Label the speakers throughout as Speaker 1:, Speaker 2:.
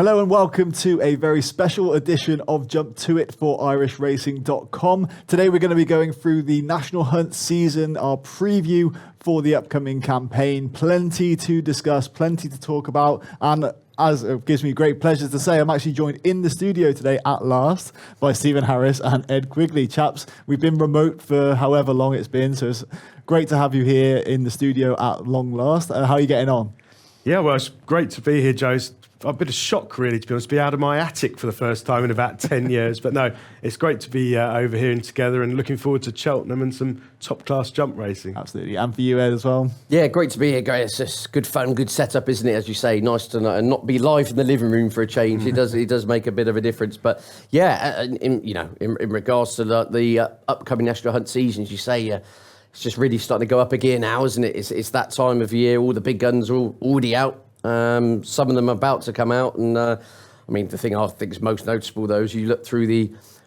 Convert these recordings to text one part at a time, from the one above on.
Speaker 1: Hello and welcome to a very special edition of Jump To It for IrishRacing.com. Today we're going to be going through the National Hunt season, our preview for the upcoming campaign. Plenty to discuss, plenty to talk about, and as it gives me great pleasure to say, I'm actually joined in the studio today at last by Stephen Harris and Ed Quigley. Chaps, we've been remote for however long it's been, so it's great to have you here in the studio at long last. How are you getting on?
Speaker 2: Yeah, well, it's great to be here, Joe. It's a bit of shock, really, to be honest, to be out of my attic for the first time in about 10 years. But no, it's great to be over here and together and looking forward to Cheltenham and some top-class jump racing.
Speaker 1: Absolutely. And for you, Ed, as well?
Speaker 3: Yeah, great to be here, guys. It's just good fun, good setup, isn't it? As you say, nice to not be live in the living room for a change. It does make a bit of a difference. But yeah, in regards to the upcoming National Hunt seasons, you say it's just really starting to go up a gear now, isn't it? It's that time of year. All the big guns are already out. Some of them are about to come out, and I mean, the thing I think is most noticeable, though, is you look through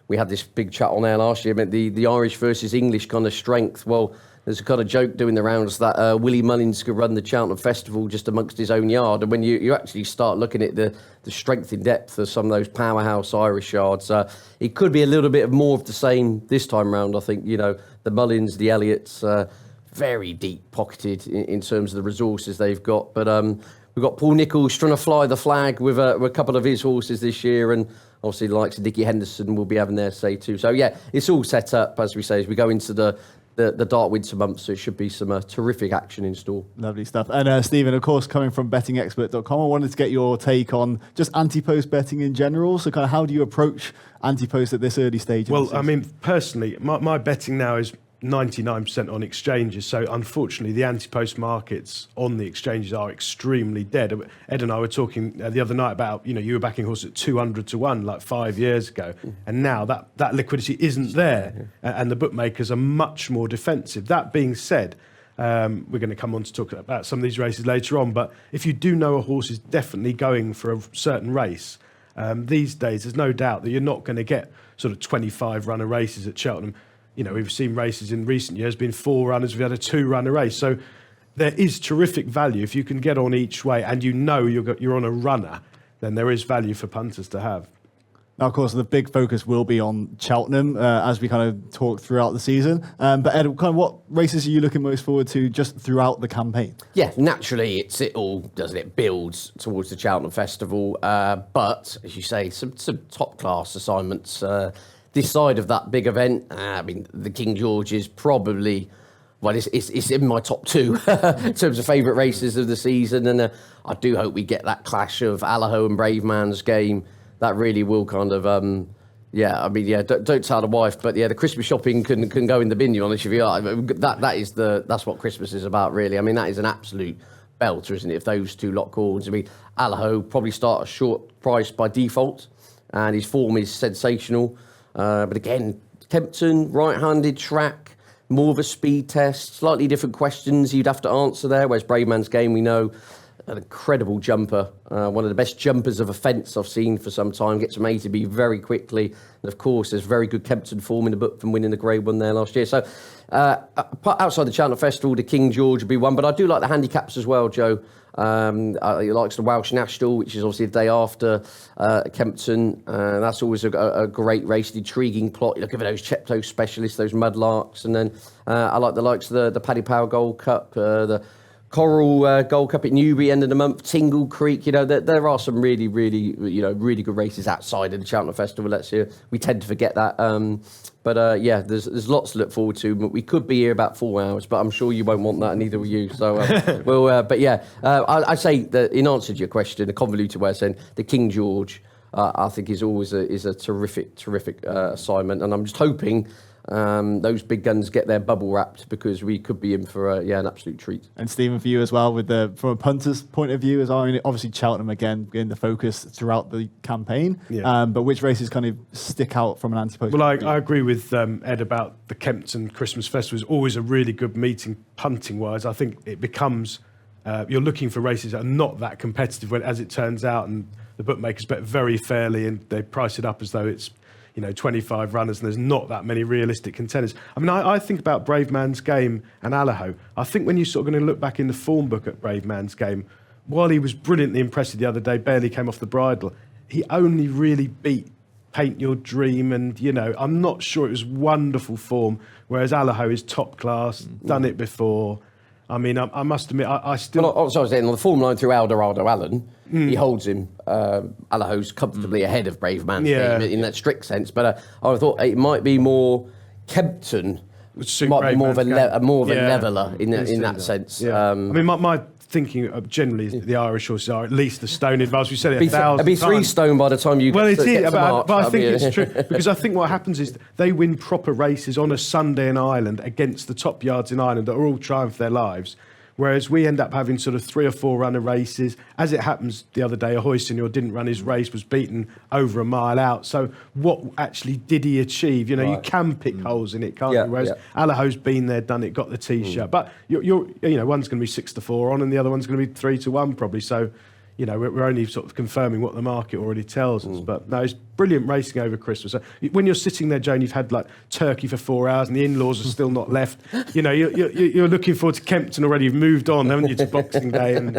Speaker 3: we had this big chat on air last year about the Irish versus English kind of strength. Well, there's a kind of joke doing the rounds that Willie Mullins could run the Cheltenham Festival just amongst his own yard, and when you actually start looking at the strength in depth of some of those powerhouse Irish yards, it could be a little bit more of the same this time round. I think, the Mullins, the Elliots, very deep pocketed in terms of the resources they've got, but we've got Paul Nicholls trying to fly the flag with a couple of his horses this year, and obviously the likes of Dickie Henderson will be having their say too. So yeah, it's all set up, as we say, as we go into the dark winter months, so it should be some terrific action in store.
Speaker 1: Lovely stuff. And Stephen, of course, coming from bettingexpert.com, I wanted to get your take on just anti-post betting in general. So kind of how do you approach anti-post at this early stage?
Speaker 2: Well, I mean, personally, my betting now is 99% on exchanges. So unfortunately, the anti-post markets on the exchanges are extremely dead. Ed and I were talking the other night about, you were backing horses at 200 to 1 like 5 years ago. And now that liquidity isn't there. And the bookmakers are much more defensive. That being said, we're going to come on to talk about some of these races later on. But if you do know a horse is definitely going for a certain race, these days, there's no doubt that you're not going to get sort of 25 runner races at Cheltenham. We've seen races in recent years being 4 runners. We've had a 2-runner race. So there is terrific value. If you can get on each way and you're on a runner, then there is value for punters to have.
Speaker 1: Now, of course, the big focus will be on Cheltenham as we kind of talk throughout the season. But Ed, kind of what races are you looking most forward to just throughout the campaign?
Speaker 3: Yeah, naturally, it builds towards the Cheltenham Festival. But, as you say, some top-class assignments this side of that big event. I mean, the King George is probably, well, it's in my top 2 in terms of favourite races of the season. And I do hope we get that clash of Allaho and Brave Man's Game. That really will kind of, don't tell the wife, but yeah, the Christmas shopping can go in the bin, to be honest with you. That's what Christmas is about, really. I mean, that is an absolute belter, isn't it, if those two lock horns. I mean, Allaho probably start a short price by default, and his form is sensational. But again, Kempton, right-handed track, more of a speed test, slightly different questions you'd have to answer there, whereas Brave Man's Game, we know, an incredible jumper, one of the best jumpers of a fence I've seen for some time, gets from A to B very quickly, and of course there's very good Kempton form in the book from winning the Grade 1 there last year. So outside the Cheltenham Festival, the King George would be one, but I do like the handicaps as well, Joe. He likes the Welsh National, which is obviously the day after Kempton. That's always a great race, an intriguing plot. You look at those Chepto specialists, those Mudlarks, and then I like the likes of the Paddy Power Gold Cup, the Coral Gold Cup at Newbury end of the month, Tingle Creek. There are some really, really, really good races outside of the Cheltenham Festival. We tend to forget that. But there's lots to look forward to. We could be here about 4 hours, but I'm sure you won't want that, and neither will you. So, I'd say that in answer to your question, a convoluted way of saying the King George, I think is always a terrific assignment, and I'm just hoping those big guns get their bubble wrapped, because we could be in for an absolute treat.
Speaker 1: And Stephen, for you as well, from a punter's point of view, obviously Cheltenham again in the focus throughout the campaign. Yeah. But which races kind of stick out from an anti-post?
Speaker 2: Well, I agree with Ed about the Kempton Christmas Festival. Is always a really good meeting punting wise. I think it becomes you're looking for races that are not that competitive, as it turns out, and the bookmakers bet very fairly and they price it up as though it's 25 runners, and there's not that many realistic contenders. I mean, I think about Brave Man's Game and Allaho. I think when you're sort of going to look back in the form book at Brave Man's Game, while he was brilliantly impressive the other day, barely came off the bridle, he only really beat Paint Your Dream, and I'm not sure it was wonderful form, whereas Allaho is top class, done it before. I mean, I must admit, I still...
Speaker 3: Well, I was saying, on the form line through Eldorado Allen, he holds him, Allaho's comfortably ahead of Brave Man's game in that strict sense, but I thought it might be more Kempton, might be more of a leveller in that sense.
Speaker 2: Yeah. I mean, my thinking of generally is the Irish horses are at least a stone in advance. We said it 1,000
Speaker 3: It'd be 3 stone by the time you
Speaker 2: well,
Speaker 3: get to
Speaker 2: it is,
Speaker 3: March.
Speaker 2: but I think it's true, because I think what happens is they win proper races on a Sunday in Ireland against the top yards in Ireland that are all trying for their lives. Whereas we end up having sort of 3 or 4 runner races. As it happens the other day, Ahoy Senior didn't run his race, was beaten over a mile out. So what actually did he achieve? You can pick holes in it, can't you? Whereas Allaho's been there, done it, got the T-shirt. But you're one's going to be 6-4 on, and the other one's going to be 3-1 probably. So we're only sort of confirming what the market already tells us. But no, it's brilliant racing over Christmas. So when you're sitting there, Joan, you've had like turkey for 4 hours and the in-laws are still not left. You're looking forward to Kempton already. You've moved on, haven't you, to Boxing Day and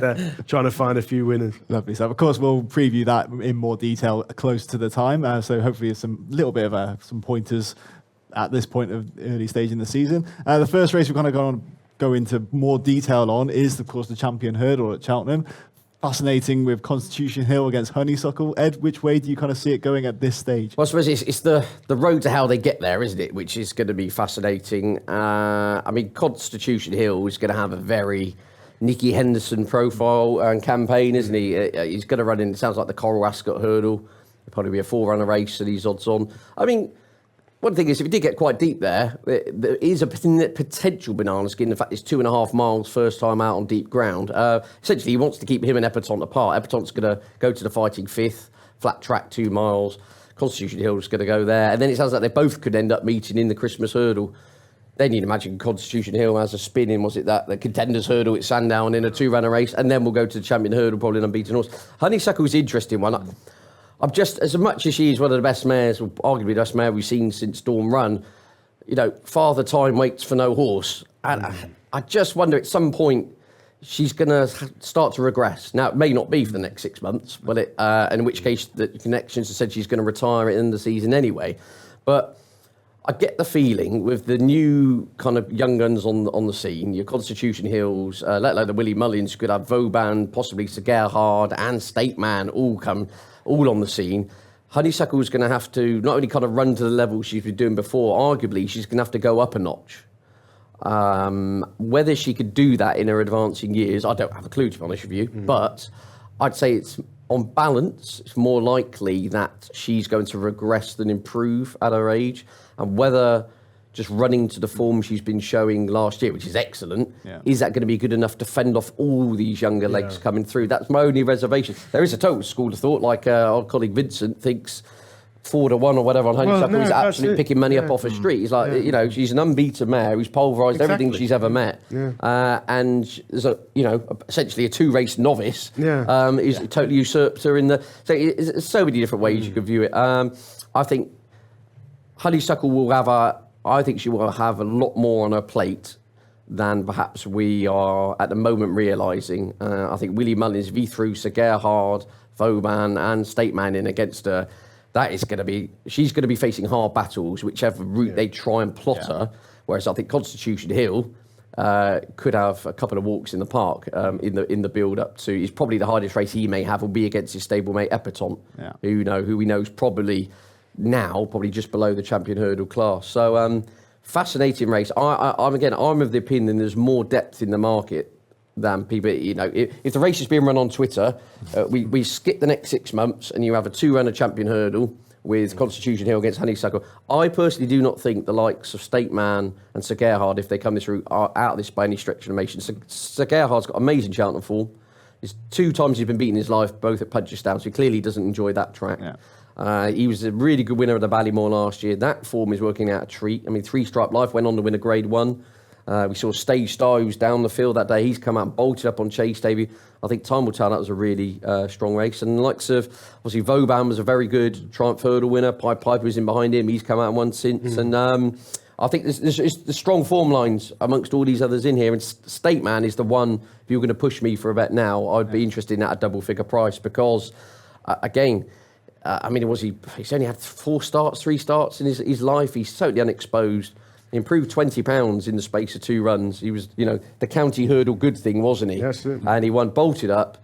Speaker 2: trying to find a few winners.
Speaker 1: Lovely stuff. Of course, we'll preview that in more detail close to the time. So hopefully some little bit of some pointers at this point of early stage in the season. The first race we're going to go into more detail on is, of course, the Champion Hurdle at Cheltenham. Fascinating with Constitution Hill against Honeysuckle. Ed, which way do you kind of see it going at this stage?
Speaker 3: Well, I suppose it's the road to how they get there, isn't it? Which is going to be fascinating. I mean, Constitution Hill is going to have a very Nicky Henderson profile and campaign, isn't he? He's going to run in, it sounds like the Coral Ascot Hurdle. It'll probably be a 4-runner race, and he's odds on. I mean, one thing is, if he did get quite deep there is a potential banana skin. In fact, it's 2.5 miles first time out on deep ground. Essentially, he wants to keep him and Epatante apart. Epatante's going to go to the fighting 5th, flat track 2 miles. Constitution Hill's going to go there. And then it sounds like they both could end up meeting in the Christmas Hurdle. Then you'd imagine Constitution Hill has a spin in, was it that? The Contenders Hurdle at Sandown in a 2-runner race. And then we'll go to the Champion Hurdle, probably an unbeaten horse. Honeysuckle's an interesting one. I'm just, as much as she is one of the best mares, or arguably the best mare we've seen since Dawn Run, Father Time waits for no horse. And I just wonder at some point she's going to start to regress. Now, it may not be for the next 6 months, will it? And in which case the connections have said she's going to retire at the end of the season anyway. But I get the feeling with the new kind of young guns on the scene, your Constitution Hills, let alone the Willie Mullins, you could have Vauban, possibly Sir Gerhard and State Man all on the scene. Honeysuckle's going to have to not only kind of run to the level she's been doing before, arguably she's going to have to go up a notch. Whether she could do that in her advancing years, I don't have a clue, to be honest with you. But I'd say it's, on balance, it's more likely that she's going to regress than improve at her age. And whether just running to the form she's been showing last year, which is excellent, is that going to be good enough to fend off all these younger legs coming through? That's my only reservation. There is a total school of thought, like our colleague Vincent thinks 4-1 or whatever on Honeysuckle. He's absolutely picking money up off the street. He's like, she's an unbeaten mare who's pulverised everything she's ever met. And there's essentially a 2-race novice is totally usurped her in the... So there's so many different ways you could view it. I think Honeysuckle will have she will have a lot more on her plate than perhaps we are at the moment realising. I think Willie Mullins, V through Sir Gerhard, Vauban and State Man in against her. She's going to be facing hard battles, whichever route they try and plot her. Whereas I think Constitution Hill could have a couple of walks in the park in the build up to. It's probably the hardest race he may have will be against his stablemate Epatante, who we know is probably just below the Champion Hurdle class. So fascinating race. I'm of the opinion there's more depth in the market than people. If the race is being run on Twitter, we skip the next 6 months and you have a 2-runner Champion Hurdle with Constitution Hill against Honeysuckle. I personally do not think the likes of State Man and Sir Gerhard, if they come this route, are out of this by any stretch of the imagination. Sir Gerhard's got amazing Cheltenham form. It's 2 times he's been beaten in his life, both at Punchestown, so he clearly doesn't enjoy that track. He was a really good winner of the Ballymore last year. That form is working out a treat. I mean, 3-Stripe Life went on to win a Grade 1. We saw Stage Star, who was down the field that day. He's come out and bolted up on Chase debut. I think time will tell that was a really strong race. And the likes of, obviously, Vauban was a very good Triumph Hurdle winner. Pied Piper was in behind him. He's come out and won since. And I think there's the strong form lines amongst all these others in here, and State Man is the one. If you're going to push me for a bet now, I'd be interested in at a double figure price because, again, I mean, he's only had 3 starts in his life. He's totally unexposed. He improved £20 in the space of 2 runs. He was, the county hurdle good thing, wasn't he?
Speaker 2: Yes, sir.
Speaker 3: And he bolted up.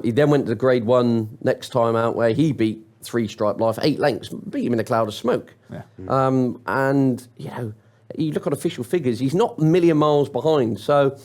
Speaker 3: He then went to the Grade 1 next time out where he beat 3 Stripe Life, 8 lengths, beat him in a cloud of smoke. Yeah. And, you look at official figures, he's not a million miles behind. So,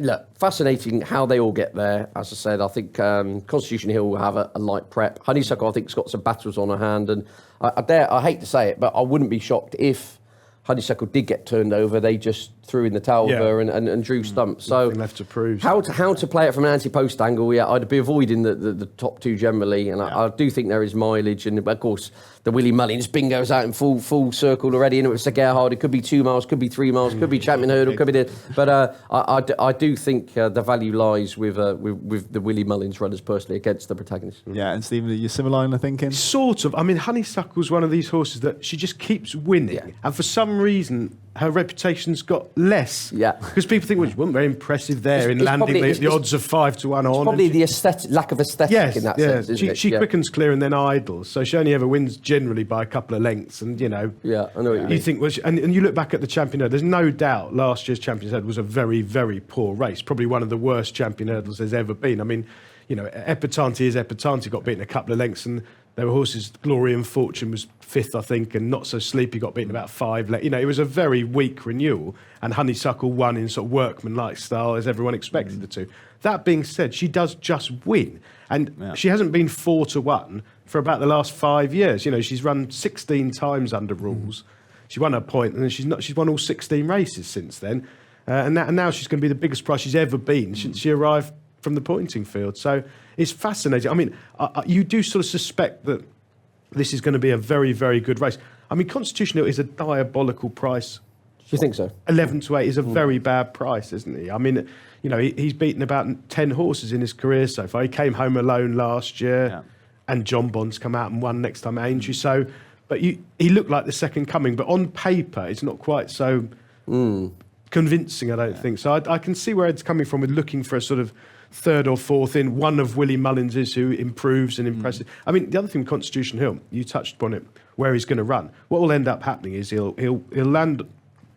Speaker 3: look, fascinating how they all get there. As I said, I think Constitution Hill will have a light prep. Honeysuckle, I think, has got some battles on her hand. And I hate to say it, but I wouldn't be shocked if Honeysuckle did get turned over. They just threw in the towel with her and drew stumps. So
Speaker 2: nothing left to prove.
Speaker 3: How to play it from an anti-post angle? Yeah, I'd be avoiding the top 2 generally, and I do think there is mileage. And of course, the Willie Mullins bingo's out in full circle already. And it was Sir Gerhard. It could be 2 miles, could be 3 miles, could be Champion Hurdle, could be the. But I do think the value lies with the Willie Mullins runners personally against the protagonists.
Speaker 1: Yeah, and Stephen, are you similar in the thinking?
Speaker 2: Sort of. I mean, Honeysuckle's one of these horses that she just keeps winning, and for some reason her reputation's got less.
Speaker 3: Yeah.
Speaker 2: Because people think, well, she wasn't very impressive there in landing the odds of 5 to 1 on.
Speaker 3: Probably the lack of aesthetic in that sense. Isn't
Speaker 2: she quickens clear and then idles, so she only ever wins generally by a couple of lengths. And
Speaker 3: Yeah, I know what you mean.
Speaker 2: think, and you look back at the Champion Hurdle, there's no doubt last year's Champion Hurdle was a very, very poor race, probably one of the worst Champion Hurdles there's ever been. I mean, Epatante is Epatante, got beaten a couple of lengths, and there were horses, Glory and Fortune was 5th, I think, and Not So Sleepy got beaten about 5 lengths. It was a very weak renewal, and Honeysuckle won in sort of workman-like style, as everyone expected her to. That being said, she does just win, and she hasn't been 4 to 1 for about the last 5 years. She's run 16 times under rules. She won her point, and then she's won all 16 races since then, and now she's going to be the biggest prize she's ever been since she arrived from the pointing field. So it's fascinating. I mean, you do sort of suspect that this is going to be a very, very good race. I mean, Constitution Hill is a diabolical price.
Speaker 3: Do you think so?
Speaker 2: 11 to 8 is a very bad price, isn't he? I mean, he's beaten about 10 horses in his career so far. He came home alone last year, and John Bond's come out and won next time at Aintree. So, but he looked like the second coming, but on paper, it's not quite so convincing, I don't think. So I can see where Ed's coming from with looking for a sort of 3rd or 4th in. One of Willie Mullins's who improves and impresses. I mean, the other thing with Constitution Hill, you touched upon it, where he's going to run. What will end up happening is he'll land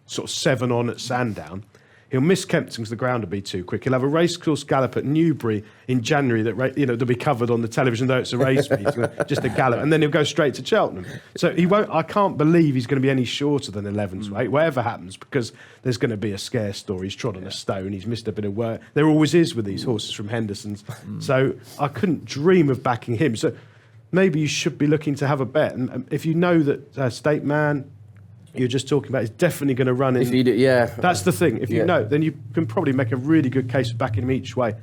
Speaker 2: sort of 7 on at Sandown. He'll miss Kempton because the ground will be too quick. He'll have a racecourse gallop at Newbury in January that that'll be covered on the television, though it's a race meeting, just a gallop, and then he'll go straight to Cheltenham. So he won't. I can't believe he's going to be any shorter than 11 to 8, whatever happens, because there's going to be a scare story. He's trod on a stone. He's missed a bit of work. There always is with these horses from Henderson's. So I couldn't dream of backing him. So maybe you should be looking to have a bet, and if you know that State Man you're just talking about is definitely going to run in.
Speaker 3: If you do,
Speaker 2: that's the thing. If you know, then you can probably make a really good case for backing him each way,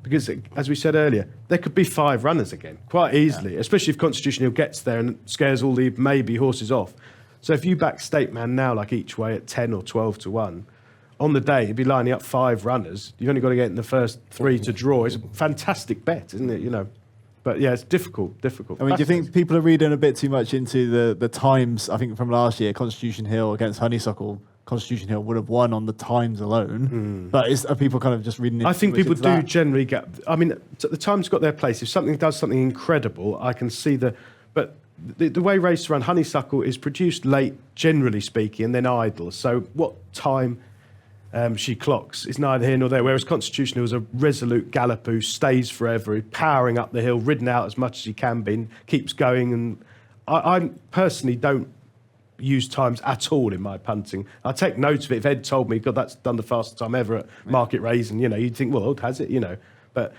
Speaker 2: because as we said earlier, there could be 5 runners again quite easily, especially if Constitution Hill gets there and scares all the maybe horses off. So if you back State Man now, like each way at 10 or 12 to 1, on the day you'd be lining up 5 runners. You've only got to get in the first 3 to draw. It's a fantastic bet, isn't it? But yeah, it's difficult.
Speaker 1: I mean, do you think people are reading a bit too much into the times? I think from last year, Constitution Hill against Honeysuckle, Constitution Hill would have won on the times alone. But are people kind of just reading
Speaker 2: I think people do generally get... I mean, the time's got their place. If something does something incredible, I can see But the way races run, Honeysuckle is produced late, generally speaking, and then idle. So what time... she clocks. It's neither here nor there. Whereas Constitution Hill is a resolute gallop who stays forever, powering up the hill, ridden out as much as he can be, and keeps going. And I personally don't use times at all in my punting. I take note of it. If Ed told me, God, that's done the fastest time ever at Market Raising, you'd think, well, has it? But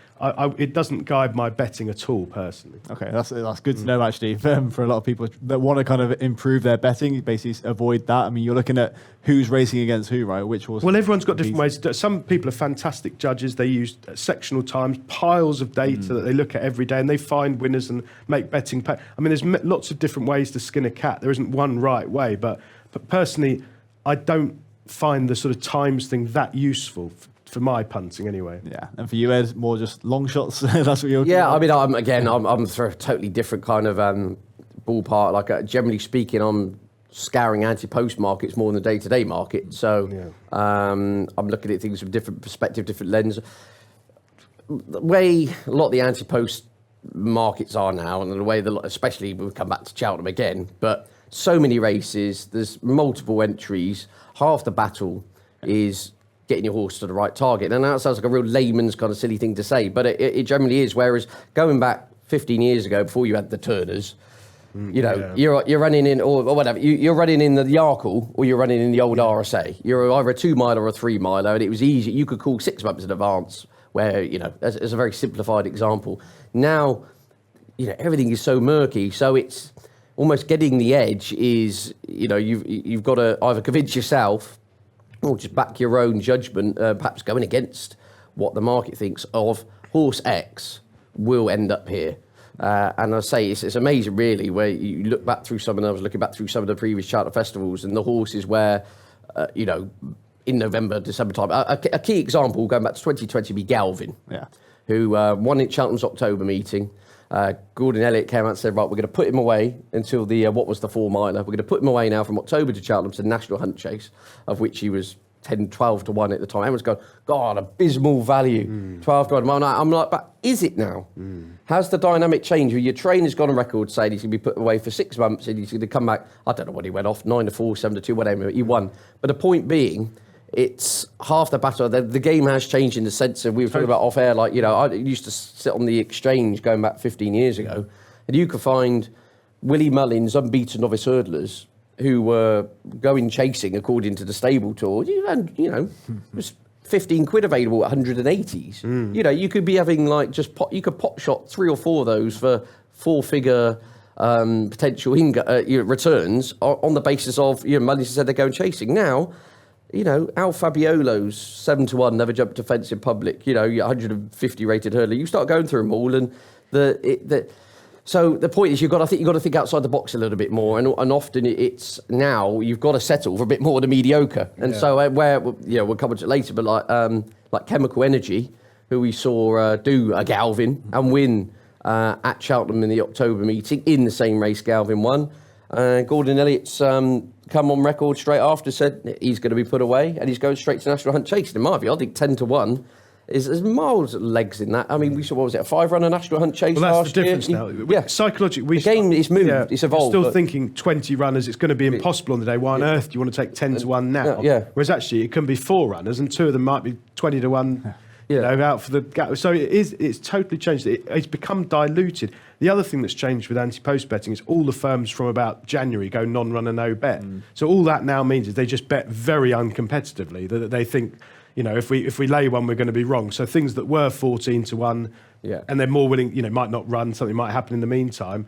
Speaker 2: it doesn't guide my betting at all, personally.
Speaker 1: Okay, that's good to know, actually, for a lot of people that want to kind of improve their betting, basically avoid that. I mean, you're looking at who's racing against who, right? Which horse?
Speaker 2: Well, everyone's got different ways to do it. Some people are fantastic judges. They use sectional times, piles of data that they look at every day, and they find winners and make betting pay. I mean, there's lots of different ways to skin a cat. There isn't one right way, but personally, I don't find the sort of times thing that useful for my punting anyway.
Speaker 1: Yeah, and for you, Ed, more just long shots. That's what you're.
Speaker 3: Yeah, I mean, I'm for a totally different kind of ballpark. Like generally speaking, I'm scouring anti-post markets more than the day-to-day market. So I'm looking at things from different perspective, different lens. The way a lot of the anti-post markets are now, and the way especially we'll come back to Cheltenham again, but so many races, there's multiple entries. Half the battle is getting your horse to the right target. And that sounds like a real layman's kind of silly thing to say, but it generally is. Whereas going back 15 years ago, before you had the Turners, you're running in, or whatever, you're running in the Yarkle or you're running in the old RSA. You're either a 2 miler or a 3 miler, and it was easy. You could call 6 months in advance, where, as a very simplified example. Now, everything is so murky, so it's almost getting the edge is, you've got to either convince yourself or just back your own judgment, perhaps going against what the market thinks of horse X will end up here. And I say it's amazing, really, where you look back through I was looking back through some of the previous Cheltenham festivals, and the horses where, in November, December time. A key example, going back to 2020, be Galvin, who won at Cheltenham's October meeting. Gordon Elliott came out and said, right, we're going to put him away until the, what was the 4 miler. We're going to put him away now from October to Cheltenham to the National Hunt Chase, of which he was 10, 12 to 1 at the time. Everyone's going, God, abysmal value, 12 to 1. I'm like, but is it now? Has the dynamic changed? Your trainer's gone on record saying he's going to be put away for 6 months and he's going to come back. I don't know what he went off, 9 to 4, 7 to 2, whatever, he won. But the point being, it's half the battle. The game has changed in the sense of, we were talking about off air, like, I used to sit on the exchange going back 15 years ago, and you could find Willie Mullins, unbeaten novice hurdlers, who were going chasing according to the stable tour, and, was 15 quid available at 180s. You could be having you could pot shot 3 or 4 of those for 4-figure potential returns on the basis of, Mullins said they're going chasing. Now, Al Fabiolo's 7 to 1, never jumped a fence in public, your 150 rated hurdler. You start going through them all, and so the point is, you've got to think outside the box a little bit more, and often it's now you've got to settle for a bit more of the mediocre. And so we'll come to it later, but like Chemical Energy, who we saw do a Galvin and win at Cheltenham in the October meeting in the same race Galvin won. Gordon Elliott's come on record straight after, said he's going to be put away and he's going straight to National Hunt Chase. In my view, I think 10 to 1 is miles legs in that. I mean, we saw, what was it, a 5-runner National Hunt Chase last year?
Speaker 2: Well, that's the difference now.
Speaker 3: Yeah.
Speaker 2: Psychologically,
Speaker 3: the game is moved, it's evolved.
Speaker 2: We're still thinking 20 runners, it's going to be impossible on the day. Why on earth do you want to take 10 to 1 now? Whereas actually, it can be 4 runners and 2 of them might be 20 to 1. Out for the gap. So it's totally changed. It's become diluted. The other thing that's changed with anti-post betting is all the firms from about January go non-runner, no bet. So all that now means is they just bet very uncompetitively. That they think, if we lay one, we're going to be wrong. So things that were 14 to 1, and they're more willing, might not run, something might happen in the meantime,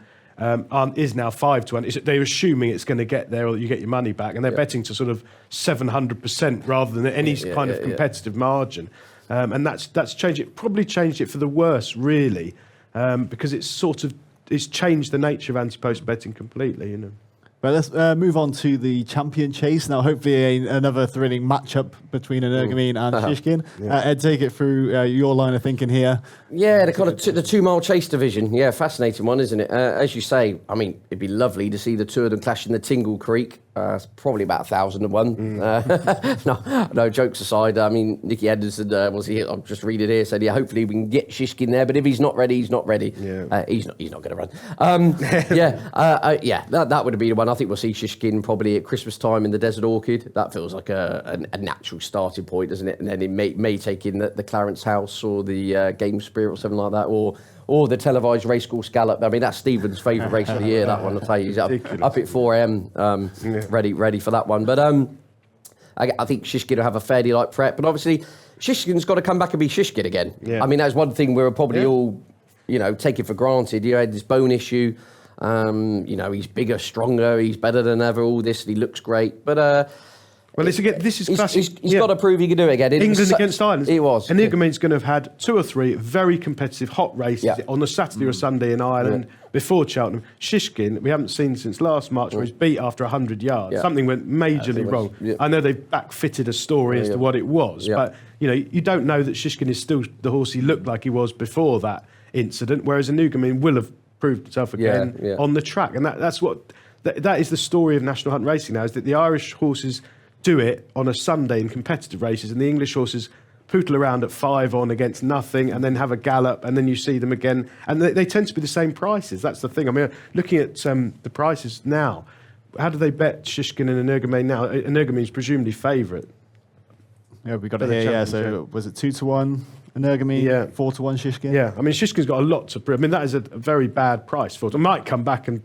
Speaker 2: is now 5 to 1. They're assuming it's going to get there or that you get your money back, and they're betting to sort of 700% rather than any kind of competitive margin. And that's changed it. Probably changed it for the worse, really, because it's changed the nature of anti-post betting completely.
Speaker 1: But let's move on to the champion chase now. Hopefully, another thrilling matchup between Energumene and Shishkin. Ed, take it through your line of thinking here.
Speaker 3: Yeah, the kind of the 2 mile chase division. Yeah, fascinating one, isn't it? As you say, I mean, it'd be lovely to see the 2 of them clash in the Tingle Creek. It's probably about 1,000 to 1. No, jokes aside. I mean, Nicky Henderson, I'm just reading here, said, hopefully we can get Shishkin there, but if he's not ready, he's not ready. He's not going to run. That would have been the one. I think we'll see Shishkin probably at Christmas time in the Desert Orchid. That feels like a natural starting point, doesn't it? And then it may take in the Clarence House or the Game Spirit or something like that, or the televised race course Gallop. I mean, that's Stephen's favourite race of the year, that one, I'll tell you. He's up at 4 a.m, ready for that one. But I think Shishkin will have a fairly light prep. But obviously, Shishkin's got to come back and be Shishkin again. I mean, that's one thing we're probably all, taking for granted. You had this bone issue. He's bigger, stronger, he's better than ever, all this, and he looks great. But
Speaker 2: this is classic.
Speaker 3: He's got to prove he can do it again.
Speaker 2: England against Ireland.
Speaker 3: It was.
Speaker 2: And Energumene's going to have had 2 or 3 very competitive hot races on a Saturday or Sunday in Ireland before Cheltenham. Shishkin, we haven't seen since last March, where he's beat after 100 yards. Something went majorly wrong. I know they've backfitted a story as to what it was, but you don't know that Shishkin is still the horse he looked like he was before that incident, whereas Energumene will have proved himself again on the track, and that's what that is the story of national hunt racing now, is that the Irish horses do it on a Sunday in competitive races, and the English horses pootle around at 5 on against nothing, and then have a gallop, and then you see them again, and they tend to be the same prices. That's the thing. I mean, looking at the prices now, how do they bet Shishkin and Energumene now? Energumene's presumably favourite.
Speaker 1: Yeah, we got it here. Yeah, so was it 2-1 Energumene?
Speaker 2: Yeah.
Speaker 1: 4-1 Shishkin?
Speaker 2: Yeah, I mean, Shishkin's got a lot to prove. I mean, that is a very bad price for it. It might come back and,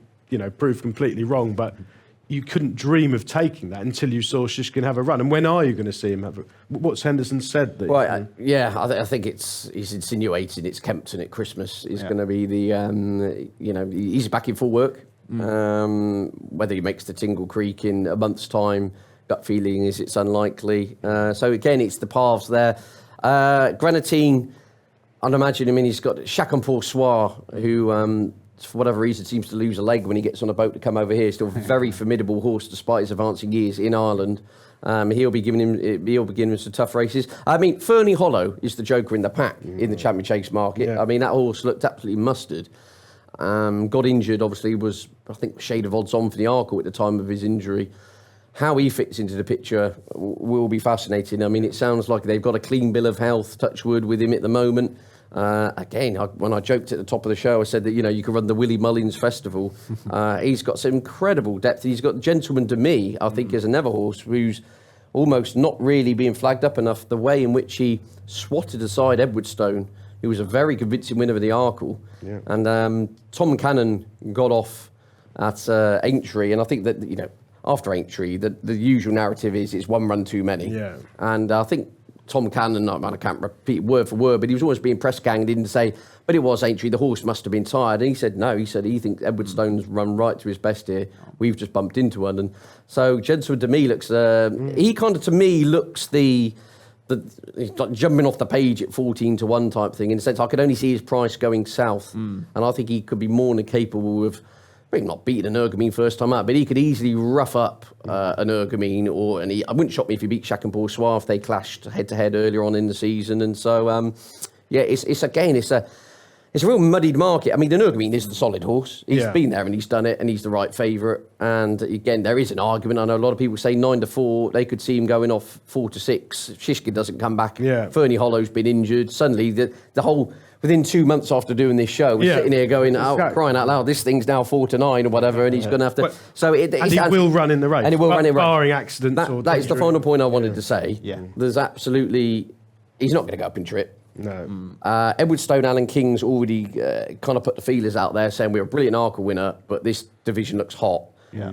Speaker 2: prove completely wrong, but you couldn't dream of taking that until you saw Shishkin have a run. And when are you going to see him have a... What's Henderson said?
Speaker 3: Right, I think he's insinuating it's Kempton at Christmas is going to be the, he's back in full work. Whether he makes the Tingle Creek in a month's time, gut feeling is it's unlikely. So again, it's the paths there. Grenadine, I'd imagine, he's got Chacun Pour Soi, who... for whatever reason, seems to lose a leg when he gets on a boat to come over here. Still a very formidable horse despite his advancing years in Ireland. He'll be giving him some tough races. I mean, Fernie Hollow is the joker in the pack in the Champion Chase market.
Speaker 2: Yeah.
Speaker 3: I mean, that horse looked absolutely mustard. Got injured, obviously, was, I think, shade of odds on for the Arkle at the time of his injury. How he fits into the picture will be fascinating. I mean, it sounds like they've got a clean bill of health, touch wood, with him at the moment. When I joked at the top of the show, I said that, you could run the Willie Mullins Festival. He's got some incredible depth. He's got Gentleman to Me, I think, is another horse who's almost not really being flagged up enough. The way in which he swatted aside Edwardstone, who was a very convincing winner of the Arkle. Yeah. And Tom Cannon got off at Aintree, and I think that, after Aintree, the usual narrative is it's one run too many.
Speaker 2: Yeah.
Speaker 3: And I think Tom Cannon, I can't repeat word for word, but he was always being press ganged in to say, but it was Aintree, the horse must have been tired. And he said no, he thinks Edwardstone's run right to his best here. We've just bumped into one. And so Gentleman to Me looks, he kind of to me looks he's like jumping off the page at 14-1 type thing, in the sense I could only see his price going south. And I think he could be more than capable of, maybe not beating Energumene first time out, but he could easily rough up Energumene, I wouldn't shock me if he beat Chacun Pour Soi if they clashed head to head earlier on in the season. And so, it's a real muddied market. I mean, Energumene is the solid horse. He's been there and he's done it, and he's the right favourite. And again, there is an argument. I know a lot of people say 9-4. They could see him going off 4-6. If Shishkin doesn't come back. Yeah. Fernie Hollow's been injured. Suddenly, the whole... Within 2 months after doing this show, we're sitting here going, crying out loud, this thing's now 4-9 or whatever, and he's going to have to...
Speaker 2: And he will run in the race.
Speaker 3: And he will run in the race.
Speaker 2: Barring accidents.
Speaker 3: That is the final point I wanted to say. Yeah. There's absolutely... He's not going to go up in trip.
Speaker 2: No.
Speaker 3: Edwardstone, Alan King's already kind of put the feelers out there saying we're a brilliant Arkle winner, but this division looks hot. Yeah.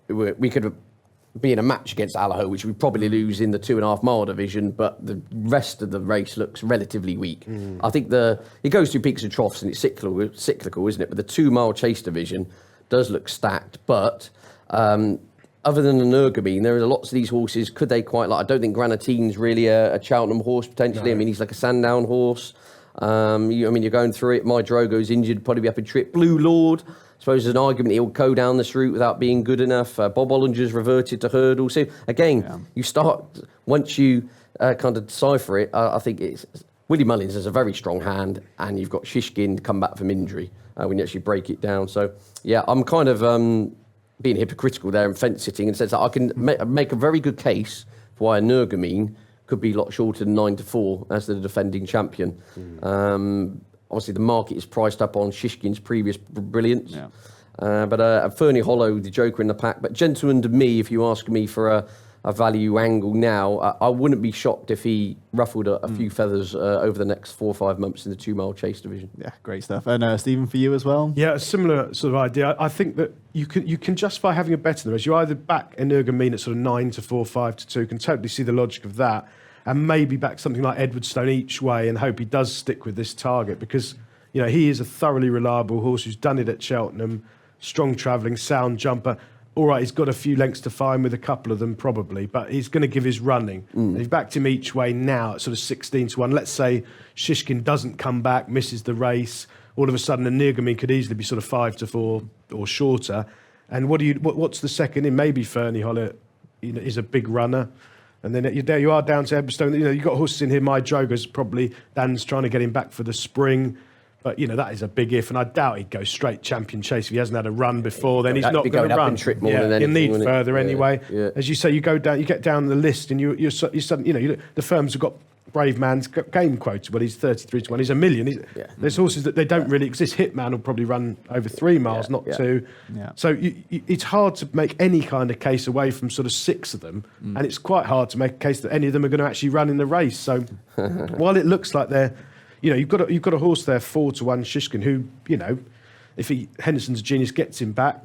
Speaker 3: We could be in a match against Allaho, which we probably lose in the 2.5 mile division, but the rest of the race looks relatively weak. I think it goes through peaks and troughs, and it's cyclical, isn't it? But the 2 mile chase division does look stacked. But other than Energumene, there are lots of these horses. Could they quite like? I don't think Granatine's really a Cheltenham horse potentially. No. I mean, he's like a Sandown horse. You're going through it. My Drogo's injured, probably be up in trip. Blue Lord. I suppose there's an argument he'll go down this route without being good enough. Bob Ollinger's reverted to hurdle. So again, you start, once you kind of decipher it, I think it's Willie Mullins has a very strong hand, and you've got Shishkin come back from injury when you actually break it down. So yeah, I'm kind of being hypocritical there and fence sitting, and says that I can make a very good case for why Energumene could be a lot shorter than 9-4 as the defending champion. Obviously, the market is priced up on Shishkin's previous brilliance. Yeah. But Fernie Hollow, the joker in the pack. But Gentleman to Me, if you ask me for a value angle now, I wouldn't be shocked if he ruffled a few feathers over the next 4 or 5 months in the 2 mile chase division. Yeah,
Speaker 1: great stuff. And Stephen, for you as well?
Speaker 2: Yeah, a similar sort of idea. I think that you can justify having a bet in the race. You either back Energumene at sort of 9-4, 5-2, can totally see the logic of that, and maybe back something like Edwardstone each way and hope he does stick with this target, because he is a thoroughly reliable horse who's done it at Cheltenham, strong travelling, sound jumper. All right, he's got a few lengths to find with a couple of them probably, but he's going to give his running. And you've backed him each way now at sort of 16-1. Let's say Shishkin doesn't come back, misses the race. All of a sudden, Energumene could easily be sort of 5-4 or shorter. And what's the second in? Maybe Fernie Hollow is a big runner. And then there you are down to Edwardstone. You've got horses in here. My Drogo's probably, Dan's trying to get him back for the spring. But, that is a big if, and I doubt he'd go straight champion chase if he hasn't had a run before. Then he's not going to run.
Speaker 3: Trip more than anything,
Speaker 2: you need further anyway.
Speaker 3: Yeah.
Speaker 2: As you say, you get down the list, and you're suddenly, the firms have got Brave Man's game quoted. Well, he's 33 to 1. He's a million. There's horses that they don't really exist. Hitman will probably run over 3 miles, not 2. Yeah. So it's hard to make any kind of case away from sort of 6 of them, and it's quite hard to make a case that any of them are going to actually run in the race. So while it looks like they're, you've got a horse there 4 to 1 Shishkin, who, if Henderson's Genius gets him back,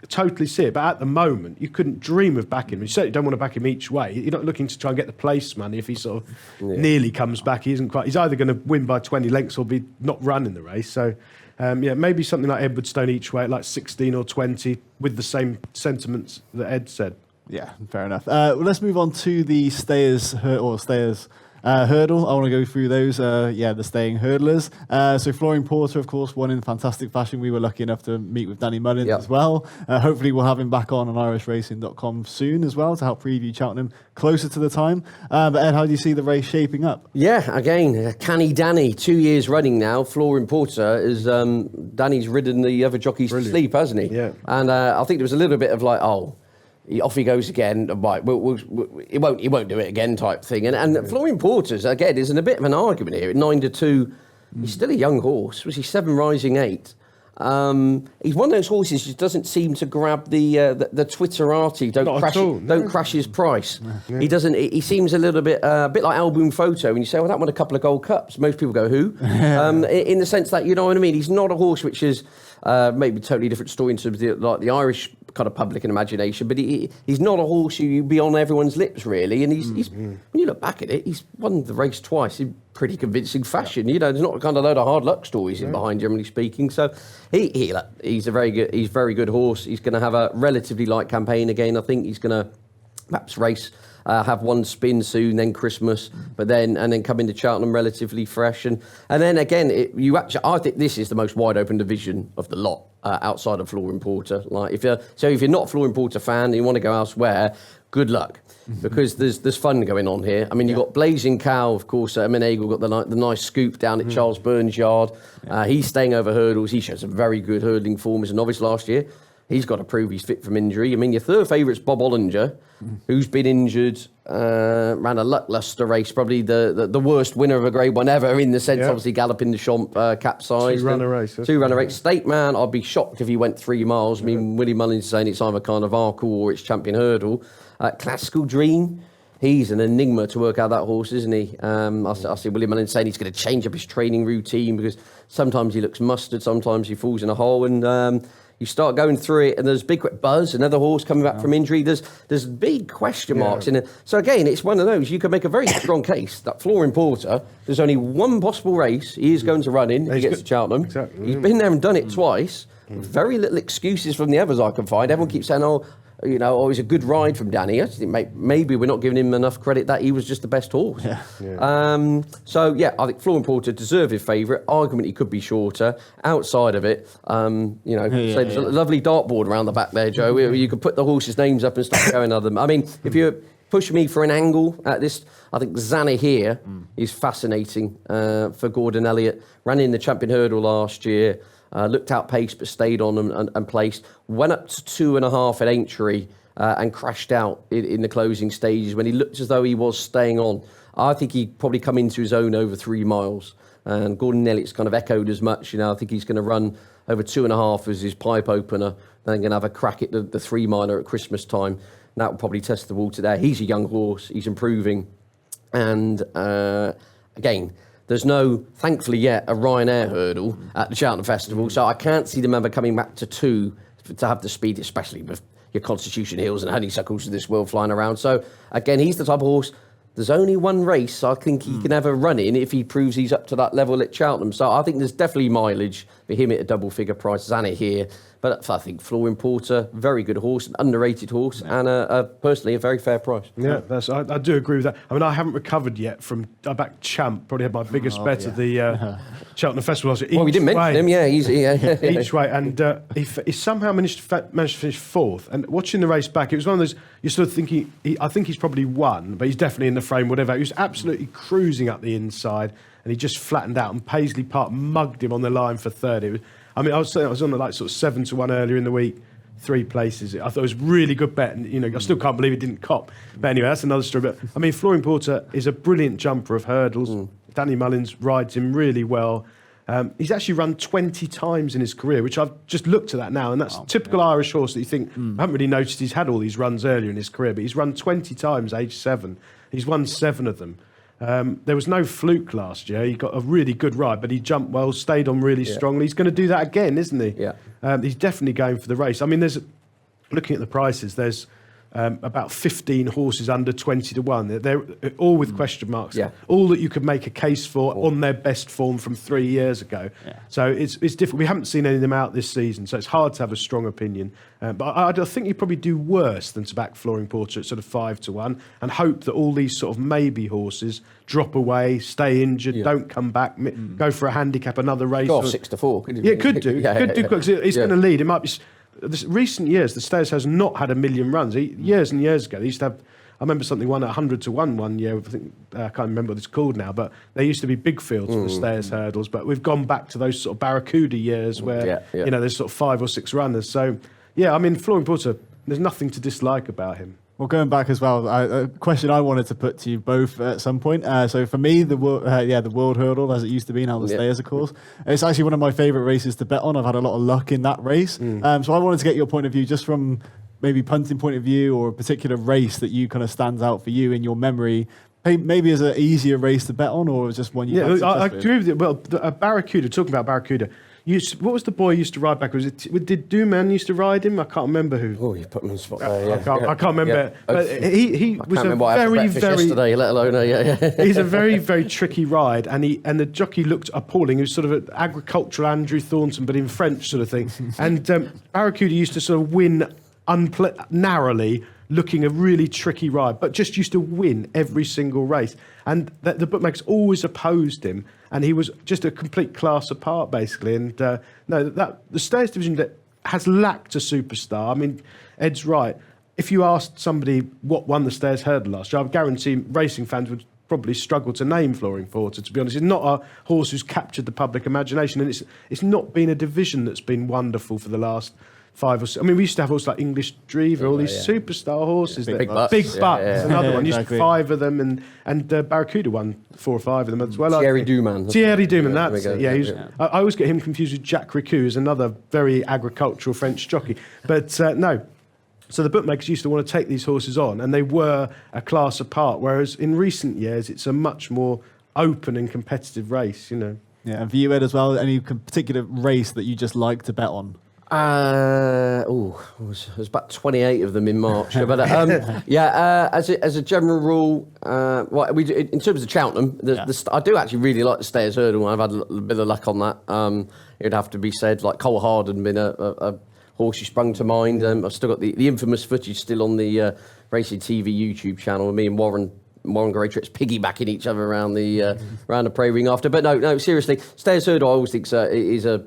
Speaker 2: totally see it. But at the moment, you couldn't dream of backing him. You certainly don't want to back him each way. You're not looking to try and get the place money if he sort of nearly comes back. He isn't quite. He's either going to win by 20 lengths or be not running the race. So, maybe something like Edwardstone each way at like 16 or 20 with the same sentiments that Ed said.
Speaker 1: Yeah, fair enough. Well, let's move on to the stayers hurdle. I want to go through those. The staying hurdlers. So Flooring Porter, of course, won in fantastic fashion. We were lucky enough to meet with Danny Mullins as well. Hopefully we'll have him back on irishracing.com soon as well to help preview Cheltenham closer to the time. But Ed, how do you see the race shaping up?
Speaker 3: Yeah, again, Canny Danny, 2 years running now. Flooring Porter is Danny's ridden the other jockeys to sleep, hasn't he?
Speaker 2: Yeah.
Speaker 3: And I think there was a little bit of like, off he goes again. Right, he won't do it again, type thing. And Flooring Porter's again is in a bit of an argument here. At 9 to 2, he's still a young horse. Was he 7 rising 8? He's one of those horses who doesn't seem to grab the Twitterati. Don't crash his price. Yeah. He doesn't. He seems a little bit like Album Photo. When you say, "Well, that won a couple of Gold Cups," most people go, "Who?" In the sense that, you know what I mean. He's not a horse which is maybe a totally different story in terms of the Irish kind of public and imagination, but he's not a horse who'd be on everyone's lips, really. And he's when you look back at it, he's won the race twice in pretty convincing fashion. There's not a kind of load of hard luck stories in behind, generally speaking. So he's a very good horse. He's going to have a relatively light campaign again. I think he's going to perhaps race. Have one spin soon, then Christmas, but then come into Cheltenham relatively fresh, and then again, I think this is the most wide open division of the lot outside of Flooring Porter. Like if you're not a Flooring Porter fan and you want to go elsewhere, good luck, because there's fun going on here. I mean, you've got Blazing Cow, of course. Menagel got the nice scoop down at Charles Burns' yard. He's staying over hurdles. He shows a very good hurdling form as a novice last year. He's got to prove he's fit from injury. I mean, your third favourite's Bob Ollinger, who's been injured, ran a lacklustre race, probably the worst winner of a Grade 1 ever, in the sense, obviously, galloping the Champ capsized.
Speaker 2: Two-runner race.
Speaker 3: State Man, I'd be shocked if he went 3 miles. I mean, Willie Mullins is saying it's either Carnival or it's Champion Hurdle. Classical Dream, he's an enigma to work out that horse, isn't he? I see Willie Mullins saying he's going to change up his training routine because sometimes he looks mustard, sometimes he falls in a hole, and you start going through it, and there's big Buzz, another horse coming back from injury. There's big question marks in it. So again, it's one of those. You can make a very strong case that Flooring Porter, there's only one possible race he is going to run in if he gets to Cheltenham.
Speaker 2: Exactly.
Speaker 3: He's been there and done it twice. Very little excuses from the others I can find. Everyone keeps saying, it was a good ride from Danny. I just think maybe we're not giving him enough credit that he was just the best horse. I think Flooring Porter deserved his favourite. Argument he could be shorter. Outside of it, there's a lovely dartboard around the back there, Joe. Where you could put the horses' names up and start going at them. I mean, if you push me for an angle at this, I think Zanna here is fascinating for Gordon Elliott. Ran in the Champion Hurdle last year. Looked outpaced but stayed on and placed. Went up to 2.5 at Aintree and crashed out in the closing stages when he looked as though he was staying on. I think he'd probably come into his own over 3 miles. And Gordon Elliott's kind of echoed as much. I think he's going to run over 2.5 as his pipe opener. Then going to have a crack at the 3 miler at Christmas time. And that will probably test the water there. He's a young horse. He's improving. And again, there's thankfully yet, a Ryanair hurdle at the Cheltenham Festival, so I can't see them ever coming back to 2 to have the speed, especially with your Constitution Hills and Honeysuckles of this world flying around. So, again, he's the type of horse, there's only one race I think he can ever run in if he proves he's up to that level at Cheltenham. So I think there's definitely mileage for him at a double-figure price. Zanna here, But I think Flooring Porter, very good horse, an underrated horse, and personally a very fair price.
Speaker 2: Yeah, I do agree with that. I mean, I haven't recovered yet from I backed Champ. Probably had my biggest bet of the Cheltenham Festival.
Speaker 3: Well, we didn't mention him. Yeah,
Speaker 2: each way, and he somehow managed to finish fourth. And watching the race back, it was one of those you're sort of thinking. I think he's probably won, but he's definitely in the frame. Whatever, he was absolutely cruising up the inside, and he just flattened out. And Paisley Park mugged him on the line for third. I was on the like sort of 7-1 earlier in the week. 3 places. I thought it was a really good bet, and I still can't believe it didn't cop. But anyway, that's another story. But I mean, Flooring Porter is a brilliant jumper of hurdles. Danny Mullins rides him really well. He's actually run 20 times in his career, which I've just looked at that now, and that's typical Irish horse that you think, I haven't really noticed he's had all these runs earlier in his career, but he's run 20 times, age 7. He's won 7 of them. There was no fluke last year. He got a really good ride, but he jumped well, stayed on really strongly. He's going to do that again, isn't he?
Speaker 3: Yeah.
Speaker 2: He's definitely going for the race. I mean, looking at the prices, there's about 15 horses under 20-1. They're all with question marks.
Speaker 3: Yeah.
Speaker 2: All that you could make a case for on their best form from 3 years ago.
Speaker 1: Yeah.
Speaker 2: So it's different. We haven't seen any of them out this season, so it's hard to have a strong opinion. But I think you probably do worse than to back Flooring Porter at sort of 5-1 and hope that all these sort of maybe horses drop away, stay injured, don't come back, go for a handicap, another race.
Speaker 3: Go off 6-4.
Speaker 2: Yeah, could do. Could do because it's going to lead. It might be. Recent years, the Stayers has not had a million runs. Years and years ago, they used to have. I remember something won at 100-1 one year. I think I can't remember what it's called now, but there used to be big fields for the Stayers hurdles. But we've gone back to those sort of Barracuda years where there's sort of 5 or 6 runners. So yeah, I mean, Flooring Porter, there's nothing to dislike about him.
Speaker 1: Well, going back as well, a question I wanted to put to you both at some point. So for me, the world hurdle, as it used to be, now the Stayers, of course, it's actually one of my favourite races to bet on. I've had a lot of luck in that race. So I wanted to get your point of view, just from maybe punting point of view, or a particular race that you kind of stands out for you in your memory. Maybe as an easier race to bet on, or just one you had
Speaker 2: I
Speaker 1: success
Speaker 2: agree with you. Well, Barracuda, talking about Barracuda, what was the boy used to ride back? Did Dooman used to ride him? I can't remember who.
Speaker 3: Oh, you put me on the spot.
Speaker 2: I can't remember. But he was a very
Speaker 3: yesterday, let alone
Speaker 2: he's a very, very tricky ride, and the jockey looked appalling. He was sort of an agricultural Andrew Thornton, but in French sort of thing. And Barracuda used to sort of win narrowly, looking a really tricky ride, but just used to win every single race. And the bookmakers always opposed him, and he was just a complete class apart, basically. And the Stayers division that has lacked a superstar. I mean, Ed's right. If you asked somebody what won the Stayers hurdle last year, I guarantee racing fans would probably struggle to name Flooring Porter, to be honest. It's not a horse who's captured the public imagination, and it's not been a division that's been wonderful for the last 5 or 6. I mean, we used to have horses like English Drever, all these superstar horses.
Speaker 3: Big Bucks.
Speaker 2: Big Bucks, another one. Used to
Speaker 1: Exactly.
Speaker 2: 5 of them, and Barracuda won 4 or 5 of them as well.
Speaker 3: Thierry Duman.
Speaker 2: Thierry Duman, that's
Speaker 3: there we
Speaker 2: it.
Speaker 3: go.
Speaker 2: Yeah, I always get him confused with Jacques Ricou, who's another very agricultural French jockey. But no. So the bookmakers used to want to take these horses on, and they were a class apart, whereas in recent years, it's a much more open and competitive race, Yeah,
Speaker 1: and for you, Ed, as well, any particular race that you just like to bet on?
Speaker 3: There's about 28 of them in March. But as a general rule, in terms of Cheltenham, I do actually really like the Stayers hurdle. I've had a little bit of luck on that. It'd have to be said, like Cole Harden been a horse who sprung to mind. I've still got the infamous footage still on the Racing TV YouTube channel. Me and Warren Greatrix piggybacking each other around the Prairie Ring after. But no, seriously, Stayers hurdle I always think is a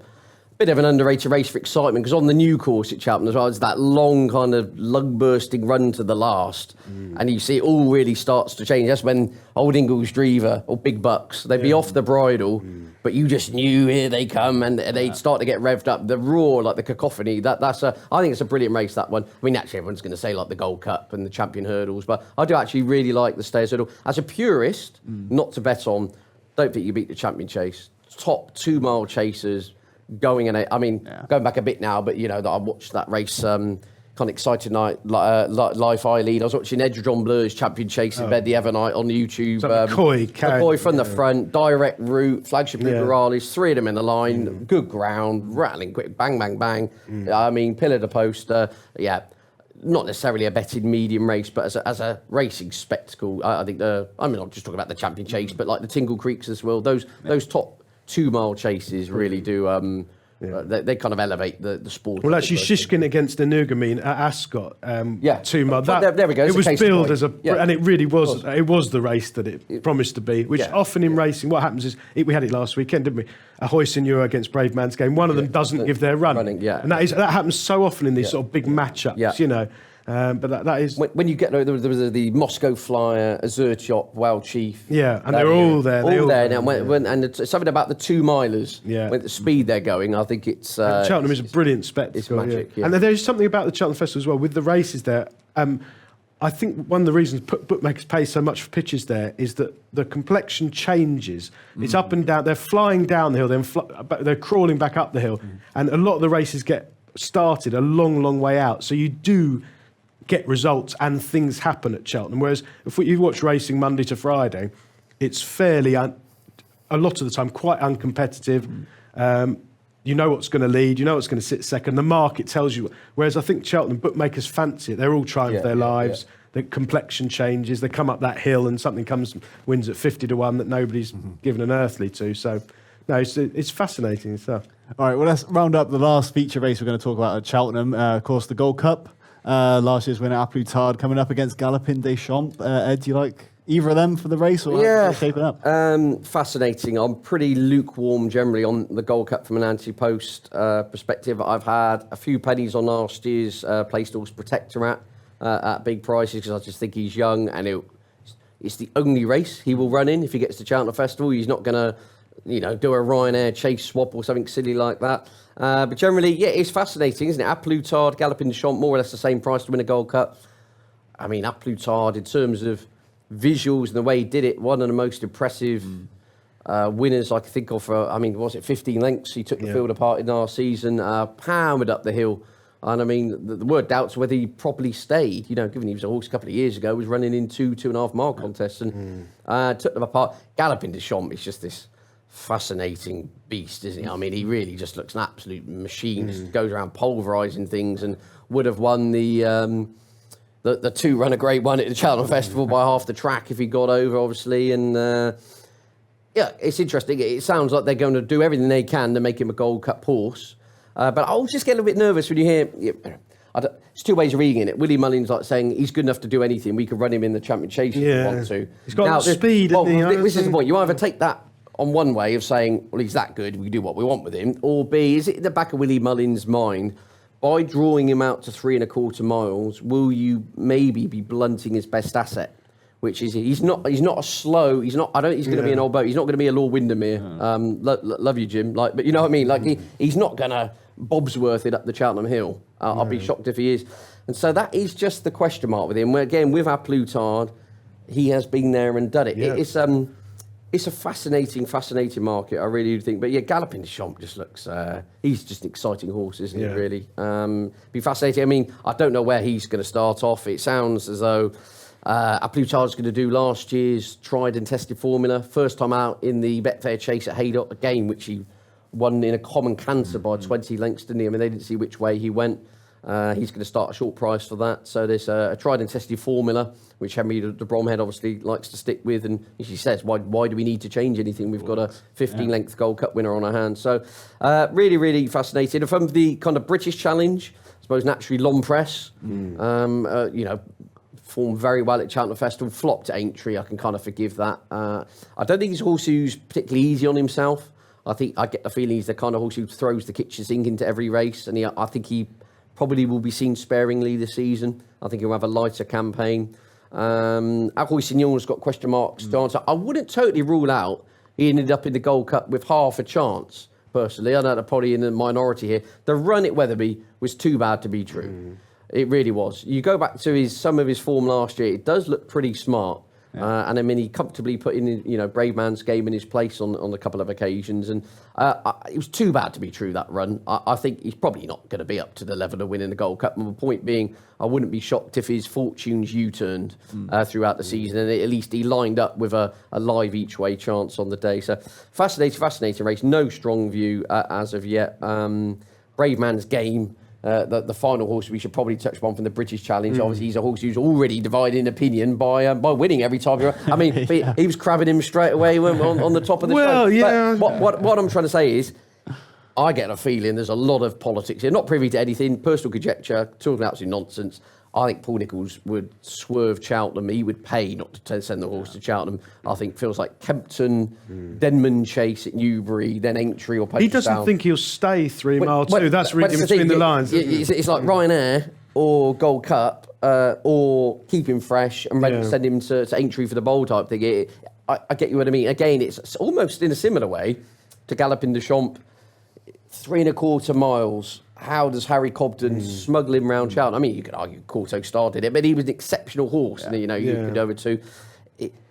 Speaker 3: bit of an underrated race for excitement, because on the new course at Cheltenham as well, it's that long kind of lug-bursting run to the last, and you see it all really starts to change. That's when Old Ingles Drever or Big Bucks, they'd be off the bridle, but you just knew here they come, and they'd start to get revved up. The roar, like the cacophony, I think it's a brilliant race, that one. I mean, actually, everyone's going to say like the Gold Cup and the Champion Hurdles, but I do actually really like the Stayers hurdle. As a purist, not to bet on, don't think you beat the Champion Chase. Top 2 mile chasers, going back a bit now, but that I watched that race, kind of excited night, Life I Lead. I was watching Edgerton Bleur's Champion Chase in bed the other night on YouTube. McCoy from the front, direct route, flagship Liberales, 3 of them in the line, good ground, rattling quick, bang, bang, bang. I mean, pillar to post, not necessarily a betted medium race, but as a racing spectacle, I think I'm not just talking about the Champion Chase, but like the Tingle Creeks as well. Those top 2 mile chases really do They kind of elevate the sport.
Speaker 2: Well, actually, Shishkin against Enugamine at Ascot, 2 months.
Speaker 3: There we go.
Speaker 2: It was billed as
Speaker 3: and
Speaker 2: it really was. It was the race that it promised to be. Which often in racing, what happens is we had it last weekend, didn't we? A Hoysignor against Brave Man's Game. One of them doesn't give their run, and that happens so often in these sort of big matchups. You know. But that is
Speaker 3: when you get there was the Moscow Flyer, Azurchop, Wild Chief.
Speaker 2: Yeah, and they're all there.
Speaker 3: All there now. And something about the 2 milers. Yeah, with the speed they're going, I think it's.
Speaker 2: Cheltenham is a brilliant spectacle.
Speaker 3: It's magic.
Speaker 2: And there's something about the Cheltenham Festival as well with the races there. I think one of the reasons bookmakers pay so much for pitches there is that the complexion changes. It's up and down. They're flying down the hill, then they're crawling back up the hill, and a lot of the races get started a long, long way out. So you do get results and things happen at Cheltenham. Whereas if you watch racing Monday to Friday, it's fairly, a lot of the time, quite uncompetitive. You know what's going to lead, you know what's going to sit second. The market tells you. Whereas I think Cheltenham bookmakers fancy it. They're all trying for their lives. The complexion changes. They come up that hill and something wins at 50-1 that nobody's given an earthly to. So, no, it's fascinating stuff.
Speaker 1: All right, well, let's round up the last feature race we're going to talk about at Cheltenham. Of course, the Gold Cup. Last year's winner, A Plus Tard, coming up against Galopin Des Champs. Ed, do you like either of them for the race, or how are they shaping up?
Speaker 3: Fascinating. I'm pretty lukewarm generally on the Gold Cup from an anti-post perspective. I've had a few pennies on last year's placed horse Protectorat at big prices because I just think he's young and it's the only race he will run in if he gets to Cheltenham Festival. He's not going to, do a Ryanair chase swap or something silly like that. But generally, it's fascinating, isn't it? A Plus Tard, Galopin Des Champs, more or less the same price to win a Gold Cup. I mean, A Plus Tard, in terms of visuals and the way he did it, one of the most impressive winners I can think of. Was it 15 lengths? He took the field apart in our season, powered up the hill. And I mean, the word doubts whether he properly stayed. Given he was a horse a couple of years ago, was running in 2.5 mile contests and took them apart. Galopin Des Champs is just this fascinating beast, isn't he? I mean, he really just looks an absolute machine. Just goes around pulverising things and would have won the 2 Runner Grade 1 at the Cheltenham Festival by half the track if he got over, obviously. And it's interesting. It sounds like they're going to do everything they can to make him a Gold Cup horse. But I always just get a little bit nervous when you hear. It's 2 ways of reading it. Willie Mullins saying he's good enough to do anything. We could run him in the Champion Chase if we want to.
Speaker 2: He's got speed.
Speaker 3: This is the point. You either take that on one way of saying, well, he's that good, we can do what we want with him, or B, is it in the back of Willie Mullins' mind, by drawing him out to 3.25 miles, will you maybe be blunting his best asset? Which is he's not a slow. He's not. I don't think he's going to be an old boat. He's not going to be a Lord Windermere. Love you, Jim. But you know what I mean. He's not going to Bobsworth it up the Cheltenham Hill. I'll be shocked if he is. And so that is just the question mark with him. Where again with A Plus Tard, he has been there and done it. Yeah. It's a fascinating market, I really do think. But Galopin Des Champs just looks, he's just an exciting horse, isn't he, really? Be fascinating. I mean, I don't know where he's going to start off. It sounds as though A Plus Tard's going to do last year's tried and tested formula. First time out in the Betfair Chase at Haydock, a game which he won in a common canter by 20 lengths, didn't he? I mean, they didn't see which way he went. He's going to start a short price for that. So there's a tried and tested formula, which Henry de Bromhead obviously likes to stick with. And as he says, why do we need to change anything? We've got a 15-length Gold Cup winner on our hands. So really, really fascinating. And from the kind of British challenge, I suppose naturally Lompress, formed very well at Cheltenham Festival, flopped at Aintree. I can kind of forgive that. I don't think he's a horse who's particularly easy on himself. I get the feeling he's the kind of horse who throws the kitchen sink into every race. And I think he probably will be seen sparingly this season. I think he'll have a lighter campaign. Hoysignor's got question marks to answer. I wouldn't totally rule out he ended up in the Gold Cup with half a chance, personally. I know they're probably in the minority here. The run at Wetherby was too bad to be true. It really was. You go back to some of his form last year, it does look pretty smart. And I mean, he comfortably put in, Brave Man's Game in his place on a couple of occasions. And it was too bad to be true, that run. I think he's probably not going to be up to the level of winning the Gold Cup. And the point being, I wouldn't be shocked if his fortunes U-turned throughout the season. And at least he lined up with a live each way chance on the day. So fascinating race. No strong view as of yet. Brave Man's Game. The final horse we should probably touch upon from the British Challenge. Obviously, he's a horse who's already divided in opinion by winning every time. I mean, he was crabbing him straight away on the top of the show.
Speaker 2: Yeah.
Speaker 3: But what I'm trying to say is, I get a feeling there's a lot of politics here. Not privy to anything, personal conjecture, talking absolute nonsense. I think Paul Nicholls would swerve Cheltenham. He would pay not to send the horse to Cheltenham. I think feels like Kempton, Denman Chase at Newbury, then Aintree or Poacher.
Speaker 2: He doesn't think he'll stay 3 mile too. That's reading between the lines.
Speaker 3: It's like Ryanair or Gold Cup or keep him fresh and send him to Aintree for the bowl type thing. I get you what I mean. Again, it's almost in a similar way to Galopin de Champs, 3.25 miles. How does Harry Cobden smuggle him round Cheltenham? I mean, you could argue Corto started it, but he was an exceptional horse. And, you could over to.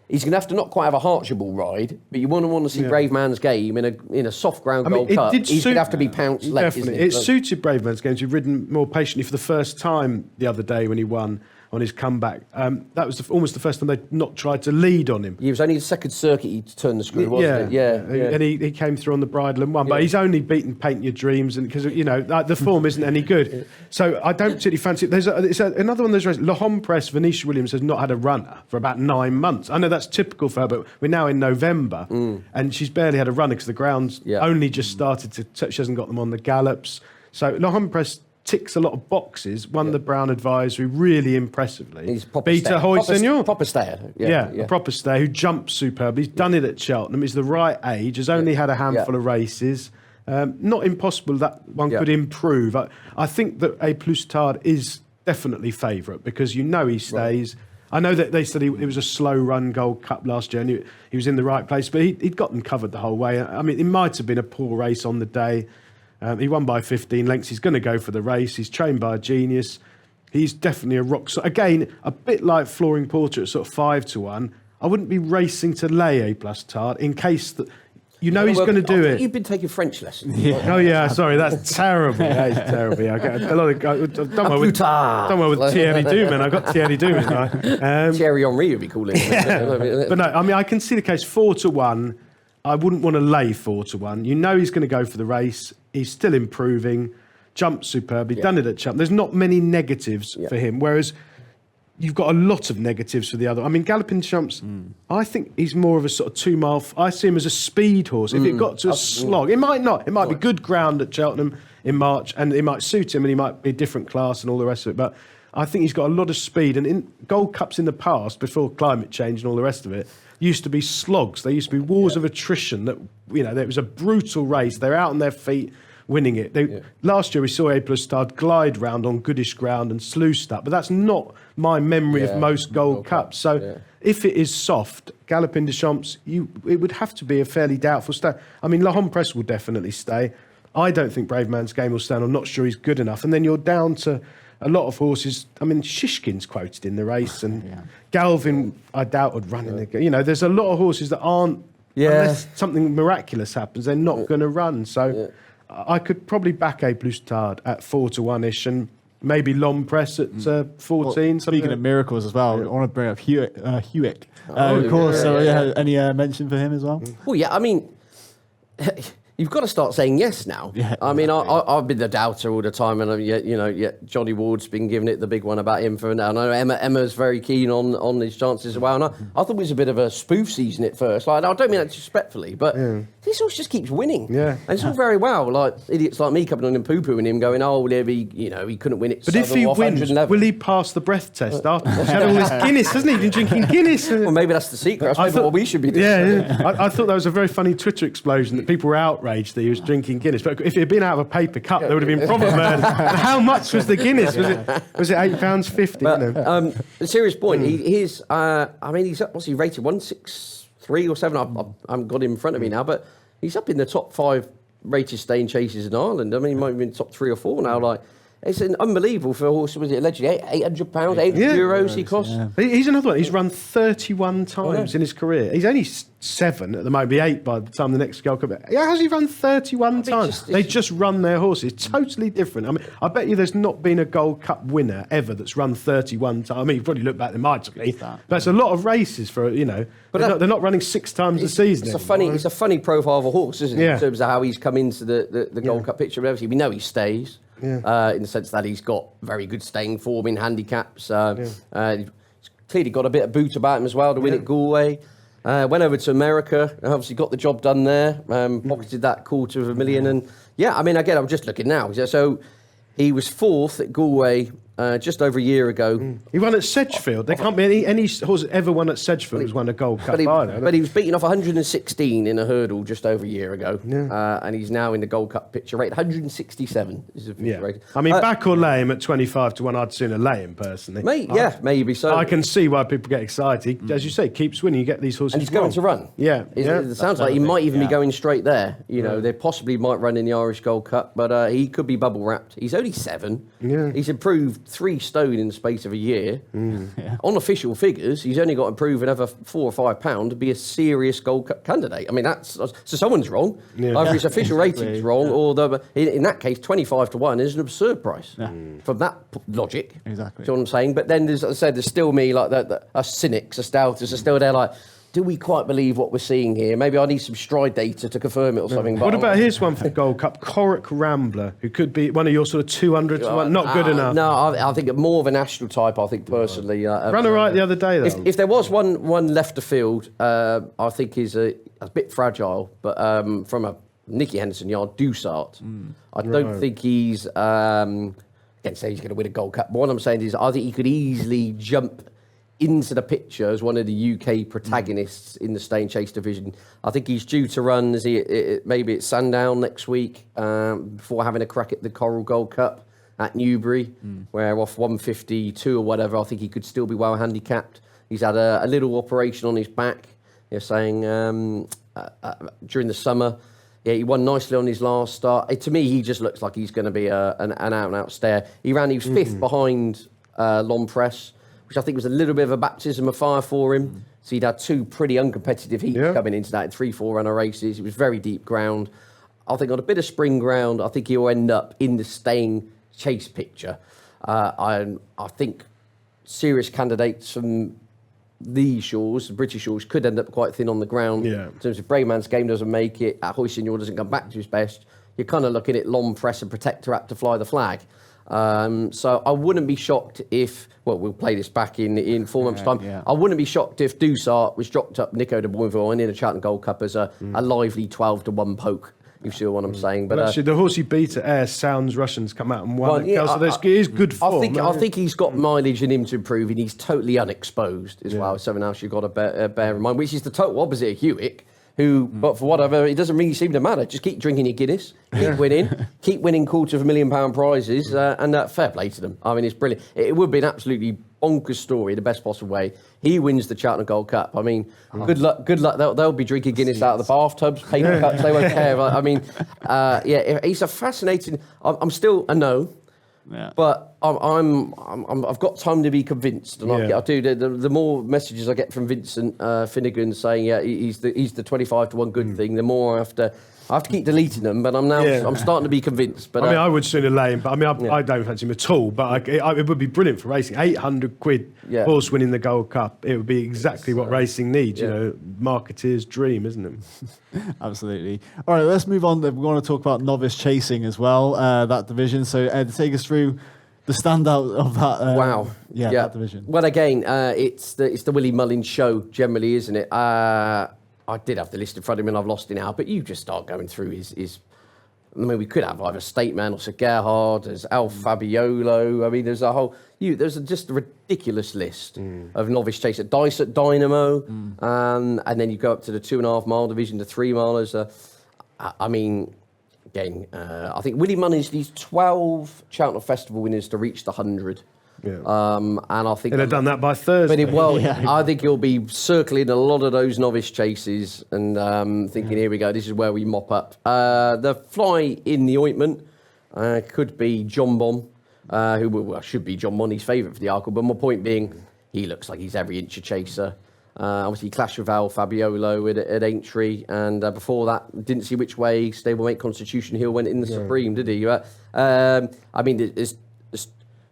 Speaker 3: He's going to have to not quite have a Hartshable ride, but you want to see Brave Man's game in a soft ground Gold Cup. He's going to have to be pounced late,
Speaker 2: definitely.
Speaker 3: Isn't it?
Speaker 2: It suited Brave Man's game. He'd ridden more patiently for the first time the other day when he won on his comeback. That was almost the first time they'd not tried to lead on him.
Speaker 3: He was only the second circuit he turned the screw, wasn't it? Yeah.
Speaker 2: And he came through on the bridle and won. But he's only beaten Paint Your Dreams, and because the form isn't any good. So I don't particularly fancy it. It's another one of those races. Le Homme Press, Venetia Williams has not had a runner for about 9 months. I know that's typical for her, but we're now in November, and she's barely had a runner because the ground's only just started to. She hasn't got them on the gallops. So Le Homme Press ticks a lot of boxes. Won the Brown Advisory really impressively.
Speaker 3: He's proper
Speaker 2: beat a Hoy Senior.
Speaker 3: Proper stayer.
Speaker 2: A proper stayer who jumps superbly. He's done it at Cheltenham. He's the right age. Has only had a handful of races. Not impossible that one could improve. I think that A Plus Tard is definitely favourite because he stays. Right. I know that they said it was a slow run Gold Cup last year and he was in the right place, but he'd got them covered the whole way. I mean, it might have been a poor race on the day. He won by 15 lengths. He's going to go for the race. He's trained by a genius. He's definitely a rock. So again, a bit like Flooring Portrait, sort of 5-1. I wouldn't be racing to lay A Plus Tard in case that he's going to do it.
Speaker 3: You've been taking French lessons.
Speaker 2: Oh yeah, sorry, that's terrible. That is terrible. I get a lot of. Don't worry with Thierry Duman. I got Thierry Duman. Right?
Speaker 3: Thierry Henry would be calling it.
Speaker 2: But no, I mean I can see the case 4-1. I wouldn't want to lay 4-1. He's going to go for the race. He's still improving, jumped superbly, done it at Cheltenham. There's not many negatives for him, whereas you've got a lot of negatives for the other. I mean, Galopin Champs, I think he's more of a sort of 2 mile. I see him as a speed horse. If it got to a slog, it might not. It might be good ground at Cheltenham in March, and it might suit him, and he might be a different class and all the rest of it. But I think he's got a lot of speed. And in Gold Cups in the past, before climate change and all the rest of it, used to be slogs. They used to be wars of attrition. That it was a brutal race. They're out on their feet, winning it. Last year we saw A Plus Tard glide round on goodish ground and sluiced up, but that's not my memory of most Gold Cups. So if it is soft, Galopin de Champs, it would have to be a fairly doubtful stay. I mean, La Homme Press will definitely stay. I don't think Brave Man's Game will stand. I'm not sure he's good enough. And then you're down to a lot of horses. I mean, Shishkin's quoted in the race, and Galvin, I doubt, would run in the. There's a lot of horses that aren't. Unless something miraculous happens, they're not going to run. So I could probably back A Plus Tard at 4-1-ish, and maybe Long Press at 14.
Speaker 1: Speaking of miracles as well, I want to bring up Hewitt. Of course. Any mention for him as well?
Speaker 3: Well, yeah. I mean. You've got to start saying yes now. Yeah, I mean, I've been the doubter all the time, and Johnny Ward's been giving it the big one about him for now. I know Emma's very keen on his chances as well. And I thought it was a bit of a spoof season at first. Like, I don't mean that disrespectfully, but this horse just keeps winning. Yeah, and it's all very well. Like idiots like me coming on and poo-pooing him, going, "Oh, he couldn't win it."
Speaker 2: But if he wins, will he pass the breath test after? He's had all this Guinness, hasn't he? He's been drinking Guinness.
Speaker 3: Well, maybe that's the secret. I thought what we should be doing.
Speaker 2: I thought that was a very funny Twitter explosion that people were outraged that he was drinking Guinness, but if it had been out of a paper cup, there would have been proper murder. How much was the Guinness? Was it £8.50?
Speaker 3: But, a serious point. He's what's he rated? 163 or 7. I haven't got him in front of me now, but he's up in the top 5 rated staying chases in Ireland. I mean, he might be in the top 3 or 4 now. Like. It's unbelievable for a horse. Was it allegedly £800, €800 he cost? Yeah.
Speaker 2: He's another one. He's run 31 times in his career. He's only 7 at the moment, be 8 by the time the next Gold Cup. How's he run 31 times? They just run their horses. Totally different. I mean, I bet you there's not been a Gold Cup winner ever that's run 31 times. I mean, you probably look back, there might be. But it's a lot of races for, But they're not running 6 times a season.
Speaker 3: It's a funny profile of a horse, isn't it? In terms of how he's come into the Gold Cup picture. Obviously, we know he stays. In the sense that he's got very good staying form in handicaps. He's clearly got a bit of boot about him as well to win at Galway. Went over to America, obviously got the job done there, pocketed that $250,000. And yeah, I mean, again, I'm just looking now. So he was 4th at Galway just over a year ago.
Speaker 2: He won at Sedgefield. There can't be any horse ever won at Sedgefield who's won a Gold Cup either.
Speaker 3: But he was beaten off 116 in a hurdle just over a year ago. Yeah. And he's now in the Gold Cup picture rate. 167 is the picture rate.
Speaker 2: I mean, back or lay him at 25 to 1, I'd sooner lay him personally.
Speaker 3: Maybe so.
Speaker 2: I can see why people get excited. As you say, keeps winning. You get these horses.
Speaker 3: And he's going to run.
Speaker 2: Yeah.
Speaker 3: It sounds like he might even be going straight there. You know, they possibly might run in the Irish Gold Cup, but he could be bubble wrapped. He's only 7. Yeah. He's improved 3 stone in the space of a year. On official figures, he's only got to improve another 4 or 5 pounds to be a serious Gold Cup candidate. I mean, so someone's wrong. Either his official rating's wrong, or in that case, 25 to 1 is an absurd price from that logic.
Speaker 1: Exactly.
Speaker 3: Do you know what I'm saying? But then, as I said, there's still me, like us cynics, us doubters are still there, like, do we quite believe what we're seeing here? Maybe I need some stride data to confirm it or something.
Speaker 2: What about here's one for the Gold Cup? Corrick Rambler, who could be one of your sort of 200 to 1. Not good enough.
Speaker 3: No, I think more of a national type, I think, personally.
Speaker 2: Ran all right the other day, though.
Speaker 3: If there was one left of field, I think he's a bit fragile, but from a Nicky Henderson yard, Dusart. I don't think he's... I can't say he's going to win a Gold Cup. But what I'm saying is I think he could easily jump into the picture as one of the UK protagonists in the Stay and Chase division. I think he's due to run maybe at Sandown next week before having a crack at the Coral Gold Cup at Newbury, where off 152 or whatever, I think he could still be well handicapped. He's had a little operation on his back. They're saying during the summer. Yeah, he won nicely on his last start. To me, he just looks like he's going to be an out-and-out stare. He was 5th behind Lompress, which I think was a little bit of a baptism of fire for him. So he'd had 2 pretty uncompetitive heats coming into that in 3-4 runner races. It was very deep ground. I think on a bit of spring ground, I think he'll end up in the Staying Chase picture. I think serious candidates from these shores, the British shores, could end up quite thin on the ground. In terms of Brayman's game doesn't make it, Hoysignor doesn't come back to his best, you're kind of looking at Lompress and Protectorat to fly the flag. So I wouldn't be shocked if, well, we'll play this back in 4 months' time. I wouldn't be shocked if Dusart was dropped up Nico de Boinville in a Cheltenham Gold Cup as a lively 12 to 1 poke. You see what I'm saying? But
Speaker 2: actually, the horse he beat at Ayr Sounds Russians come out and won. So he is good form.
Speaker 3: I think he's got mileage in him to improve, and he's totally unexposed as well. Something else you've got to bear in mind, which is the total opposite of Hewitt, who, but for whatever, it doesn't really seem to matter. Just keep drinking your Guinness, keep winning £250,000 prizes, and fair play to them. I mean, it's brilliant. It would be an absolutely bonkers story, the best possible way. He wins the Cheltenham Gold Cup. I mean, good luck. They'll be drinking Guinness out of the bathtubs, paper cups. They won't care. I mean, he's a fascinating. I'm still a no. But I've got time to be convinced, and I do. The more messages I get from Vincent Finnegan saying, he's the 25 to 1 good thing, the more I have to keep deleting them. But I'm starting to be convinced. But
Speaker 2: I mean, I would sooner lay him. But I mean, I don't fancy him at all. But it would be brilliant for racing. £800 horse winning the Gold Cup. It would be exactly what racing needs. You know, marketeer's dream, isn't it?
Speaker 1: Absolutely. All right, let's move on. We want to talk about novice chasing as well, that division. So, Ed, take us through the standout of that. That division.
Speaker 3: Well, again, it's the Willie Mullins show generally, isn't it? I did have the list in front of me and I've lost it now, but you just start going through his I mean, we could have either Stateman or Sir Gerhard, there's Al Fabiolo. I mean, there's just a ridiculous list of novice chasers. Dice at Dynamo, and then you go up to the 2.5 mile division, the 3 milers. I mean, again, I think Willie Mullins needs 12 Cheltenham Festival winners to reach the 100. And I think
Speaker 2: they'd have done that by Thursday.
Speaker 3: But I think he'll be circling a lot of those novice chases and thinking, here we go, this is where we mop up. The fly in the ointment could be John Bon, who should be John Money's favourite for the Arkle. But my point being, he looks like he's every inch a chaser. Obviously, he clashed with Al Fabiolo at Aintree, and before that, didn't see which way stablemate Constitution Hill went in the Supreme, did he? I mean, there's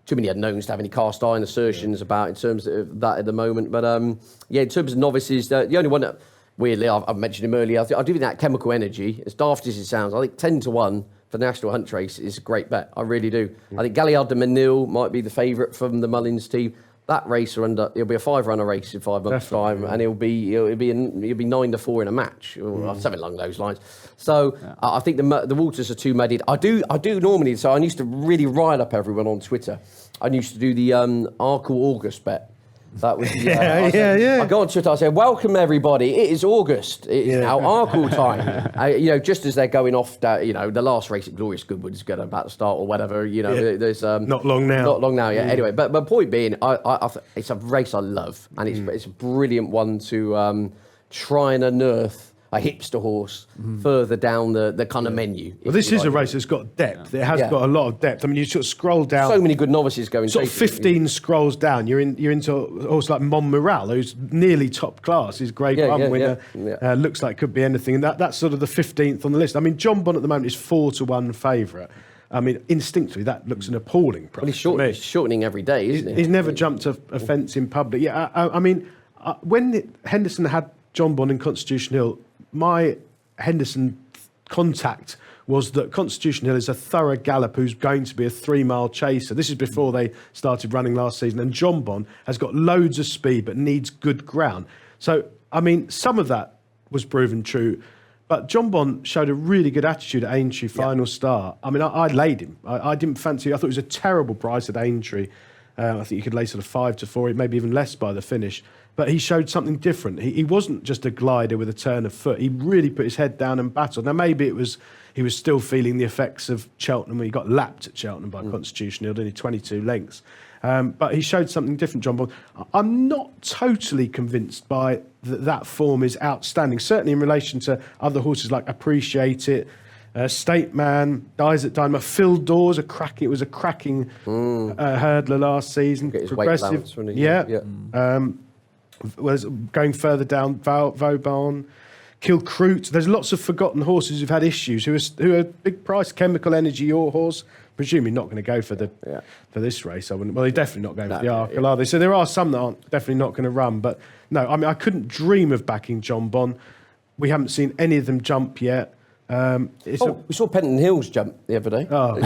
Speaker 3: too many unknowns to have any cast iron assertions about in terms of that at the moment. But in terms of novices, the only one that, weirdly, I've mentioned him earlier, I do think that Chemical Energy, as daft as it sounds, I think 10 to 1 for the National Hunt Race is a great bet. I really do. I think Galliard de Menil might be the favourite from the Mullins team. that race it'll be a 5-runner race in 5 months' time, and it'll be 9-4 in a match, or something along those lines. So I think the waters are too muddied. I do normally. So I used to really rile up everyone on Twitter. I used to do the Arkle August bet. That was I go on Twitter. I say, "Welcome everybody. It is August. It is now Arkle time." Just as they're going off. The last race at Glorious Goodwood is about to start or whatever. There's
Speaker 2: not long now.
Speaker 3: Not long now. Yeah. Anyway, but point being, it's a race I love, and it's a brilliant one to try and unearth a hipster horse further down the kind of menu.
Speaker 2: Well, this is a race that's got depth. It has got a lot of depth. I mean, you sort of scroll down.
Speaker 3: So many good novices going.
Speaker 2: Sort of 15 scrolls down. You're into a horse like Montmoral, who's nearly top class. He's Grade 1 winner. Looks like could be anything. And that's sort of the 15th on the list. I mean, John Bon at the moment is 4-1 favourite. I mean, instinctively, that looks an appalling price.
Speaker 3: Well, he's shortening every day, isn't he?
Speaker 2: He's never jumped a fence in public. Yeah, I mean, when Henderson had John Bon in Constitution Hill, my Henderson contact was that Constitution Hill is a thorough gallop who's going to be a 3-mile chaser. This is before they started running last season. And John Bon has got loads of speed but needs good ground. So, I mean, some of that was proven true. But John Bon showed a really good attitude at Aintree final start. I mean, I laid him. I didn't fancy. I thought it was a terrible price at Aintree. I think you could lay sort of 5-4, maybe even less by the finish. But he showed something different. He wasn't just a glider with a turn of foot. He really put his head down and battled. Now, maybe he was still feeling the effects of Cheltenham when he got lapped at Cheltenham by Constitution Hill, only 22 lengths. But he showed something different, John Bon. I'm not totally convinced by that form is outstanding, certainly in relation to other horses like Appreciate It, State Man, Dies at Dynamo. Phil Dawes, it was a cracking hurdler last season.
Speaker 3: Get his
Speaker 2: Progressive,
Speaker 3: weight balance,
Speaker 2: was going further down, Vauban, Kilcroot. There's lots of forgotten horses who've had issues, who are big price. Chemical Energy, your horse, presumably not going to go for this race. I wouldn't. Well, they're definitely not going for the Arkle, are they? So there are some that aren't definitely not going to run. But no, I mean, I couldn't dream of backing John Bon. We haven't seen any of them jump yet.
Speaker 3: We saw Penton Hills jump the other day.
Speaker 2: Oh,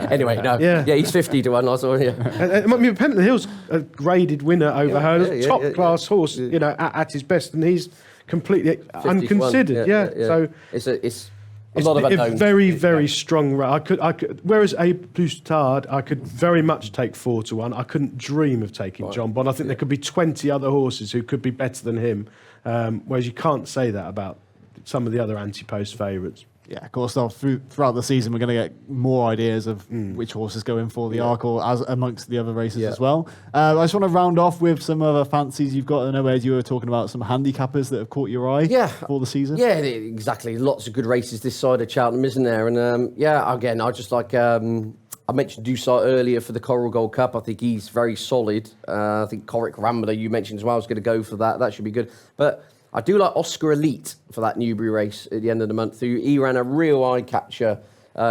Speaker 3: anyway, no. Yeah, he's 50-1. I saw him.
Speaker 2: I mean, Penton Hills a graded winner over hurdles, top class horse, at his best, and he's completely
Speaker 3: 51,
Speaker 2: unconsidered. So
Speaker 3: it's a lot of unknowns.
Speaker 2: Very, very strong. I could. Whereas A Plus Tard, I could very much take 4-1. I couldn't dream of taking John Bon. I think there could be 20 other horses who could be better than him. Whereas you can't say that about some of the other anti-post favourites.
Speaker 1: Yeah, of course. Throughout the season, we're going to get more ideas of which horses go in for the Arkle as amongst the other races as well. I just want to round off with some other fancies you've got. I know, Ed, you were talking about some handicappers that have caught your eye for the season.
Speaker 3: Yeah, exactly. Lots of good races this side of Cheltenham, isn't there? And again, I just like. I mentioned Dusart earlier for the Coral Gold Cup. I think he's very solid. I think Corrick Rambler, you mentioned as well, is going to go for that. That should be good. But I do like Oscar Elite for that Newbury race at the end of the month. He ran a real eye-catcher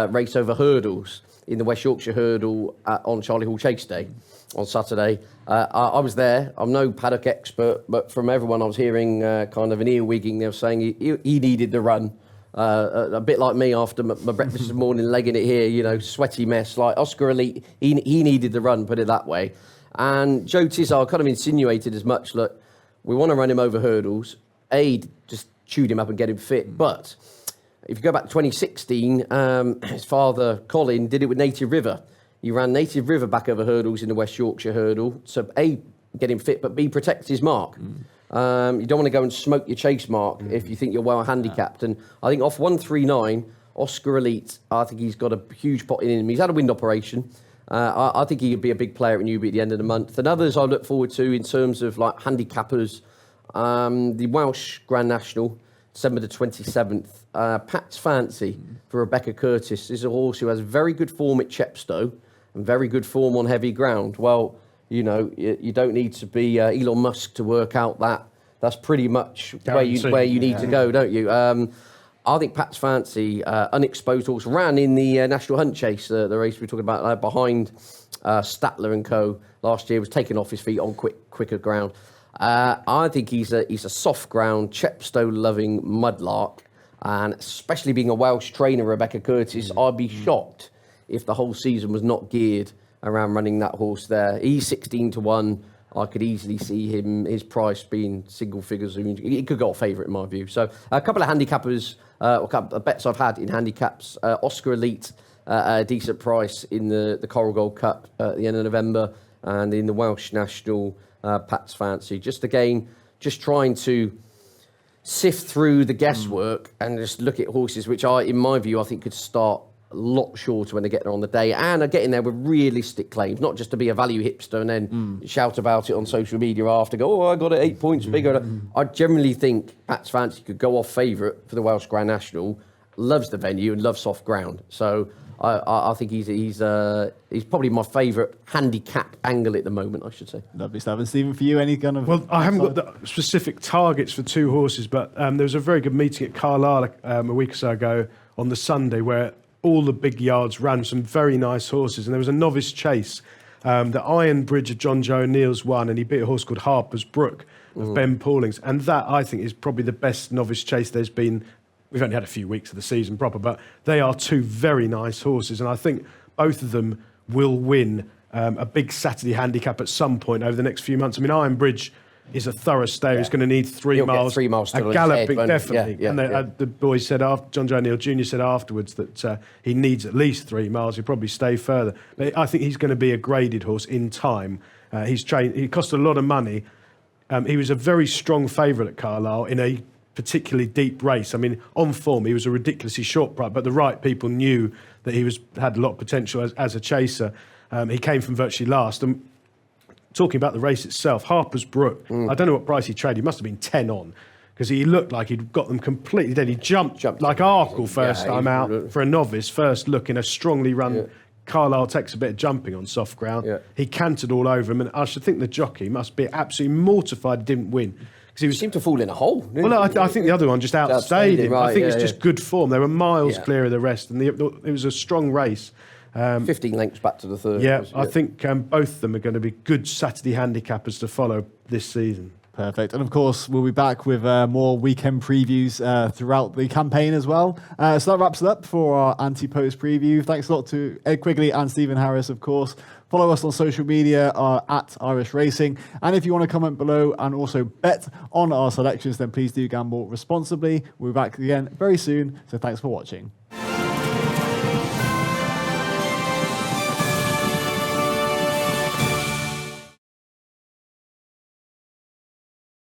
Speaker 3: race over hurdles in the West Yorkshire Hurdle on Charlie Hall Chase Day on Saturday. I was there. I'm no paddock expert, but from everyone I was hearing kind of an ear-wigging. They were saying he needed the run. A bit like me after my breakfast this morning, legging it here, sweaty mess. Like Oscar Elite, he needed the run, put it that way. And Joe Tizard kind of insinuated as much, look, we want to run him over hurdles. Just chewed him up and get him fit. But if you go back to 2016, his father, Colin, did it with Native River. He ran Native River back over hurdles in the West Yorkshire Hurdle. So A, get him fit, but B, protect his mark. You don't want to go and smoke your chase mark if you think you're well handicapped. And I think off 139, Oscar Elite, I think he's got a huge pot in him. He's had a wind operation. I think he could be a big player at Newbury at the end of the month. And others I look forward to in terms of like handicappers. The Welsh Grand National, December the 27th. Pat's Fancy for Rebecca Curtis is a horse who has very good form at Chepstow and very good form on heavy ground. Well, you don't need to be Elon Musk to work out that. That's pretty much where you need to go, don't you? I think Pat's Fancy, unexposed horse, ran in the National Hunt Chase, the race we were talking about behind Statler and Co. last year, was taken off his feet on quicker ground. I think he's a soft ground, Chepstow-loving mudlark, and especially being a Welsh trainer, Rebecca Curtis, I'd be shocked if the whole season was not geared around running that horse there. He's 16-1. I could easily see his price being single figures. He could go off favourite in my view. So a couple of handicappers, or couple of bets I've had in handicaps. Oscar Elite, a decent price in the Coral Gold Cup at the end of November, and in the Welsh National, Pat's Fancy. Just again, just trying to sift through the guesswork and just look at horses, which in my view, I think could start a lot shorter when they get there on the day, and are getting there with realistic claims, not just to be a value hipster and then shout about it on social media after, go, I got it 8 points bigger. I generally think Pat's Fancy could go off favourite for the Welsh Grand National, loves the venue and loves soft ground. So I think he's probably my favourite handicap angle at the moment, I should say.
Speaker 1: Lovely stuff. And Stephen, for you, any kind of...
Speaker 2: Well, I haven't got the specific targets for two horses, but there was a very good meeting at Carlisle a week or so ago on the Sunday where all the big yards ran some very nice horses, and there was a novice chase. The Iron Bridge of John Joe O'Neill's won, and he beat a horse called Harper's Brook of Ben Pauling's, and that, I think, is probably the best novice chase there's been. We've only had a few weeks of the season proper, but they are two very nice horses, and I think both of them will win a big Saturday handicap at some point over the next few months. I mean, Iron Bridge is a thorough stay. He's going to need 3 miles.
Speaker 3: 3 miles
Speaker 2: a galloping, definitely. And the boys said, John Joe O'Neill Jr. said afterwards that he needs at least 3 miles. He'll probably stay further. But I think he's going to be a graded horse in time. He's trained. He cost a lot of money. He was a very strong favourite at Carlisle in a particularly deep race. I mean, on form, he was a ridiculously short price, but the right people knew that he had a lot of potential as a chaser. He came from virtually last. And talking about the race itself, Harper's Brook, I don't know what price he traded. He must have been 10 on, because he looked like he'd got them completely dead. He jumped like Arkle first time out for a novice, first look in a strongly run. Carlisle takes a bit of jumping on soft ground. He cantered all over him, and I should think the jockey must be absolutely mortified he didn't win.
Speaker 3: He seemed to fall in a hole.
Speaker 2: Well, I think the other one just outstayed him. Right, I think it's just good form. They were miles clear of the rest, and it was a strong race.
Speaker 3: 15 lengths back to the third.
Speaker 2: Yeah, I think both of them are going to be good Saturday handicappers to follow this season.
Speaker 1: Perfect. And of course, we'll be back with more weekend previews throughout the campaign as well. So that wraps it up for our anti-post preview. Thanks a lot to Ed Quigley and Stephen Harris, of course. Follow us on social media at Irish Racing. And if you want to comment below and also bet on our selections, then please do gamble responsibly. We'll be back again very soon. So thanks for watching.